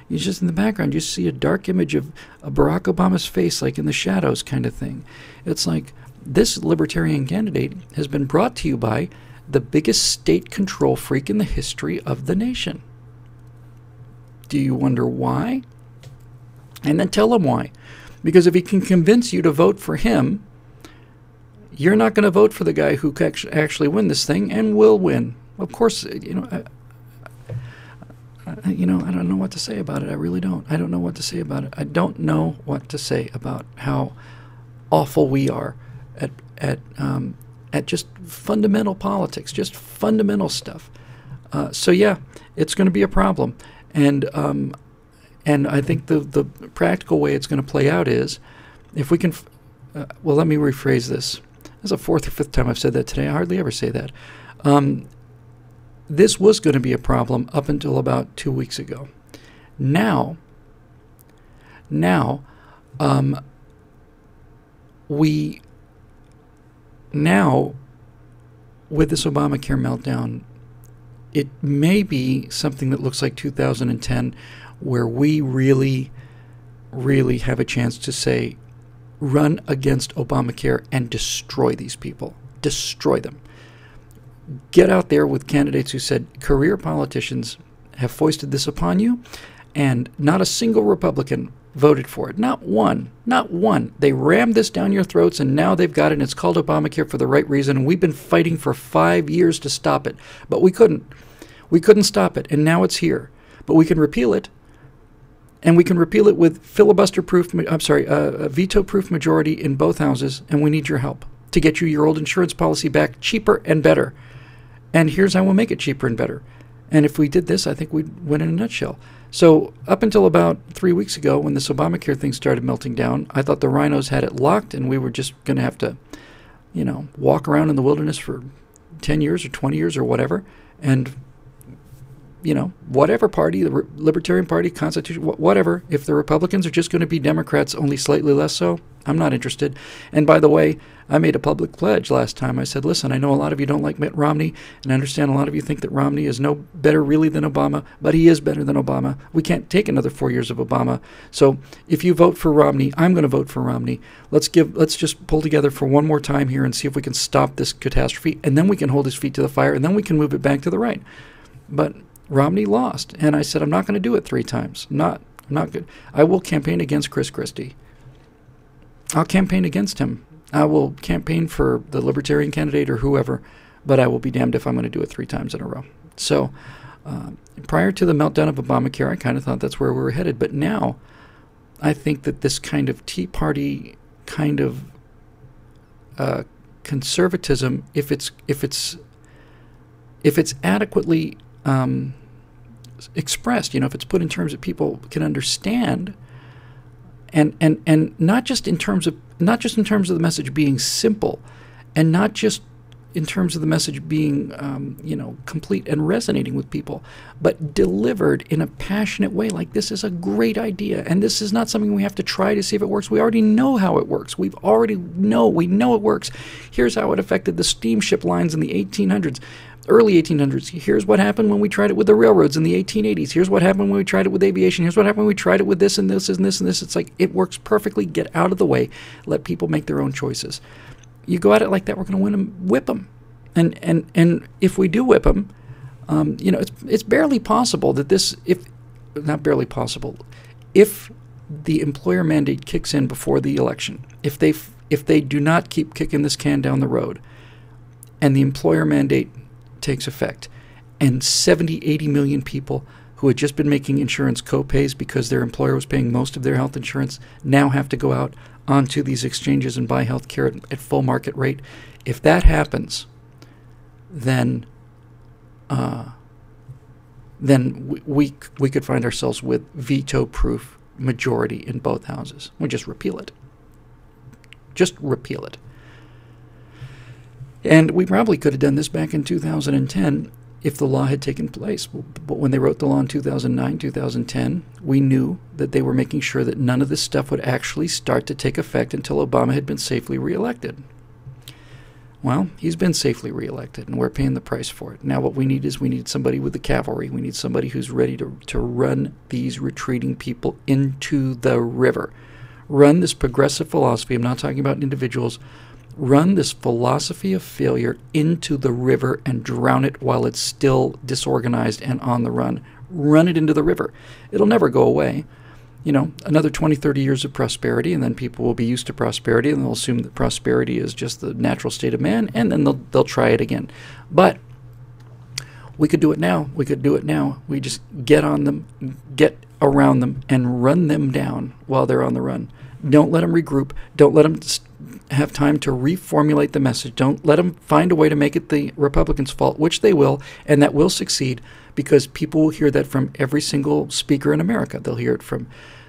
you just in the background you see a dark image of Barack Obama's face, like in the shadows kind of thing? It's like, this libertarian candidate has been brought to you by the biggest state control freak in the history of the nation. Do you wonder why? And then tell him why. Because if he can convince you to vote for him, you're not going to vote for the guy who can actually win this thing and will win. Of course, you know, I don't know what to say about it. I really don't. I don't know what to say about it. I don't know what to say about how awful we are at just fundamental politics, just fundamental stuff. So yeah, it's going to be a problem. And I think the practical way it's going to play out is, if we can, well, let me rephrase this. This is the fourth or fifth time I've said that today. I hardly ever say that. This was going to be a problem up until about 2 weeks ago. Now, with this Obamacare meltdown, it may be something that looks like 2010, where we really, really have a chance to say, run against Obamacare and destroy these people. Destroy them. Get out there with candidates who said, career politicians have foisted this upon you, and not a single Republican voted for it. Not one. Not one. They rammed this down your throats, and now they've got it, and it's called Obamacare for the right reason, and we've been fighting for 5 years to stop it. But we couldn't. We couldn't stop it, and now it's here. But we can repeal it, and we can repeal it with filibuster-proof, a veto-proof majority in both houses, and we need your help to get you your old insurance policy back cheaper and better. And here's how we'll make it cheaper and better. And if we did this, I think we'd win in a nutshell. So up until about 3 weeks ago, when this Obamacare thing started melting down, I thought the rhinos had it locked, and we were just going to have to, you know, walk around in the wilderness for 10 years or 20 years or whatever, and, you know, whatever party, the Libertarian Party, Constitution, whatever, if the Republicans are just going to be Democrats, only slightly less so, I'm not interested. And by the way, I made a public pledge last time. I said, listen, I know a lot of you don't like Mitt Romney, and I understand a lot of you think that Romney is no better really than Obama, but he is better than Obama. We can't take another 4 years of Obama. So if you vote for Romney, I'm going to vote for Romney. Let's just pull together for one more time here and see if we can stop this catastrophe, and then we can hold his feet to the fire, and then we can move it back to the right. But Romney lost, and I said, I'm not going to do it 3 times. I'm not good. I will campaign against Chris Christie. I'll campaign against him. I will campaign for the Libertarian candidate or whoever, but I will be damned if I'm going to do it 3 times in a row. So prior to the meltdown of Obamacare, I kind of thought that's where we were headed. But now I think that this kind of Tea Party kind of conservatism, if it's adequately expressed, you know, if it's put in terms that people can understand, and not just in terms of the message being simple, and not just in terms of the message being complete and resonating with people, but delivered in a passionate way. Like, this is a great idea, and this is not something we have to try to see if it works. We already know how it works. We know it works. Here's how it affected the steamship lines in the 1800s. early 1800s. Here's what happened when we tried it with the railroads in the 1880s. Here's what happened when we tried it with aviation. Here's what happened when we tried it with this and this and this and this. It's like, it works perfectly. Get out of the way. Let people make their own choices. You go at it like that, we're going to win them, whip them. And if we do whip them, you know, it's barely possible that this, not barely possible, if the employer mandate kicks in before the election, if they do not keep kicking this can down the road, and the employer mandate takes effect, and 70, 80 million people who had just been making insurance co-pays because their employer was paying most of their health insurance now have to go out onto these exchanges and buy health care at full market rate. If that happens, then we could find ourselves with veto-proof majority in both houses. We just repeal it. Just repeal it. And we probably could have done this back in 2010 if the law had taken place. But when they wrote the law in 2009, 2010, we knew that they were making sure that none of this stuff would actually start to take effect until Obama had been safely reelected. Well, he's been safely reelected, and we're paying the price for it. Now what we need is we need somebody with the cavalry. We need somebody who's ready to run these retreating people into the river. Run this progressive philosophy. I'm not talking about individuals. Run this philosophy of failure into the river and drown it while it's still disorganized and on the run. Run it into the river. It'll never go away. You know, another 20, 30 years of prosperity, and then people will be used to prosperity, and they'll assume that prosperity is just the natural state of man, and then they'll try it again. But we could do it now. We could do it now. We just get on them, get around them, and run them down while they're on the run. Don't let them regroup. Don't let them have time to reformulate the message. Don't let them find a way to make it the Republicans' fault, which they will, and that will succeed because people will hear that from every single speaker in America. They'll hear it from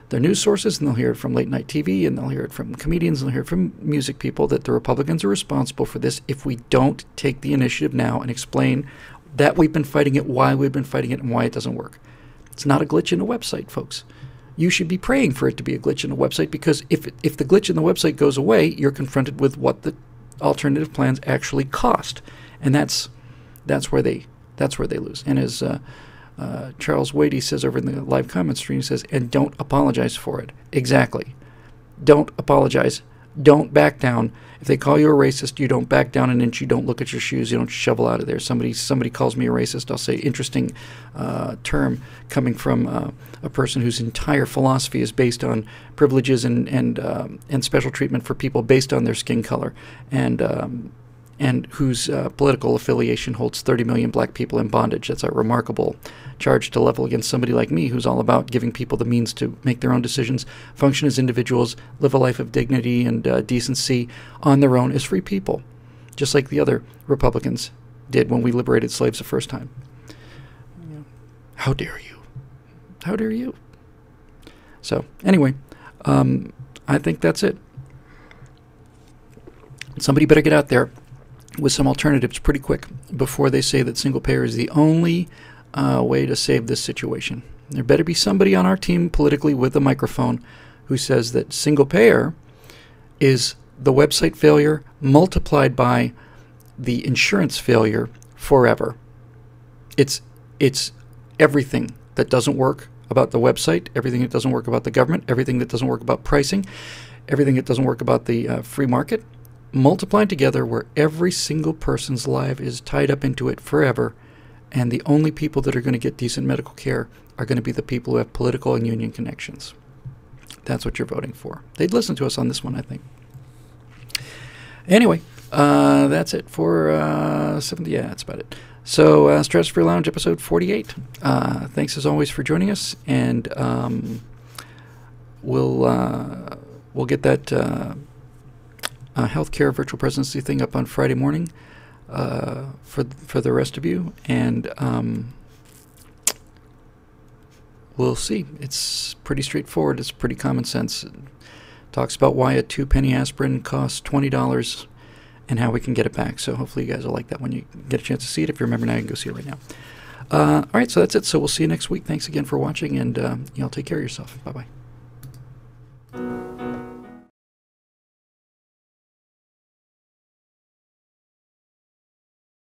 their news sources, and they'll hear it from late night TV, and they'll hear it from comedians, and they'll hear it from music people that the Republicans are responsible for this if we don't take the initiative now and explain that we've been fighting it, why we've been fighting it, and why it doesn't work. It's not a glitch in a website, folks. You should be praying for it to be a glitch in a website, because if the glitch in the website goes away, you're confronted with what the alternative plans actually cost, and that's where they lose. And as Charles Wadey says over in the live comment stream, he says, and don't apologize for it. Exactly. Don't apologize. Don't back down. If they call you a racist, you don't back down an inch. You don't look at your shoes. You don't shovel out of there. Somebody calls me a racist, I'll say, interesting term coming from a person whose entire philosophy is based on privileges and special treatment for people based on their skin color, and whose political affiliation holds 30 million black people in bondage. That's a remarkable charge to level against somebody like me, who's all about giving people the means to make their own decisions, function as individuals, live a life of dignity and decency on their own as free people, just like the other Republicans did when we liberated slaves the first time. How dare you? How dare you? So, anyway, I think that's it. Somebody better get out there with some alternatives pretty quick before they say that single payer is the only way to save this situation. There better be somebody on our team politically with a microphone who says that single payer is the website failure multiplied by the insurance failure forever. It's everything that doesn't work about the website, everything that doesn't work about the government, everything that doesn't work about pricing, everything that doesn't work about the free market, multiplied together, where every single person's life is tied up into it forever, and the only people that are going to get decent medical care are going to be the people who have political and union connections. That's what you're voting for. They'd listen to us on this one, I think. Anyway, that's it for 70. Yeah, that's about it. So, Stratosphere Lounge, episode 48. Thanks as always for joining us, and we'll get that healthcare virtual presidency thing up on Friday morning for the rest of you, and we'll see. It's pretty straightforward. It's pretty common sense. It talks about why a 2-penny aspirin costs $20 and how we can get it back. So hopefully you guys will like that when you get a chance to see it. If you remember now, you can go see it right now. All right, so that's it. So we'll see you next week. Thanks again for watching, and y'all take care of yourself. Bye-bye.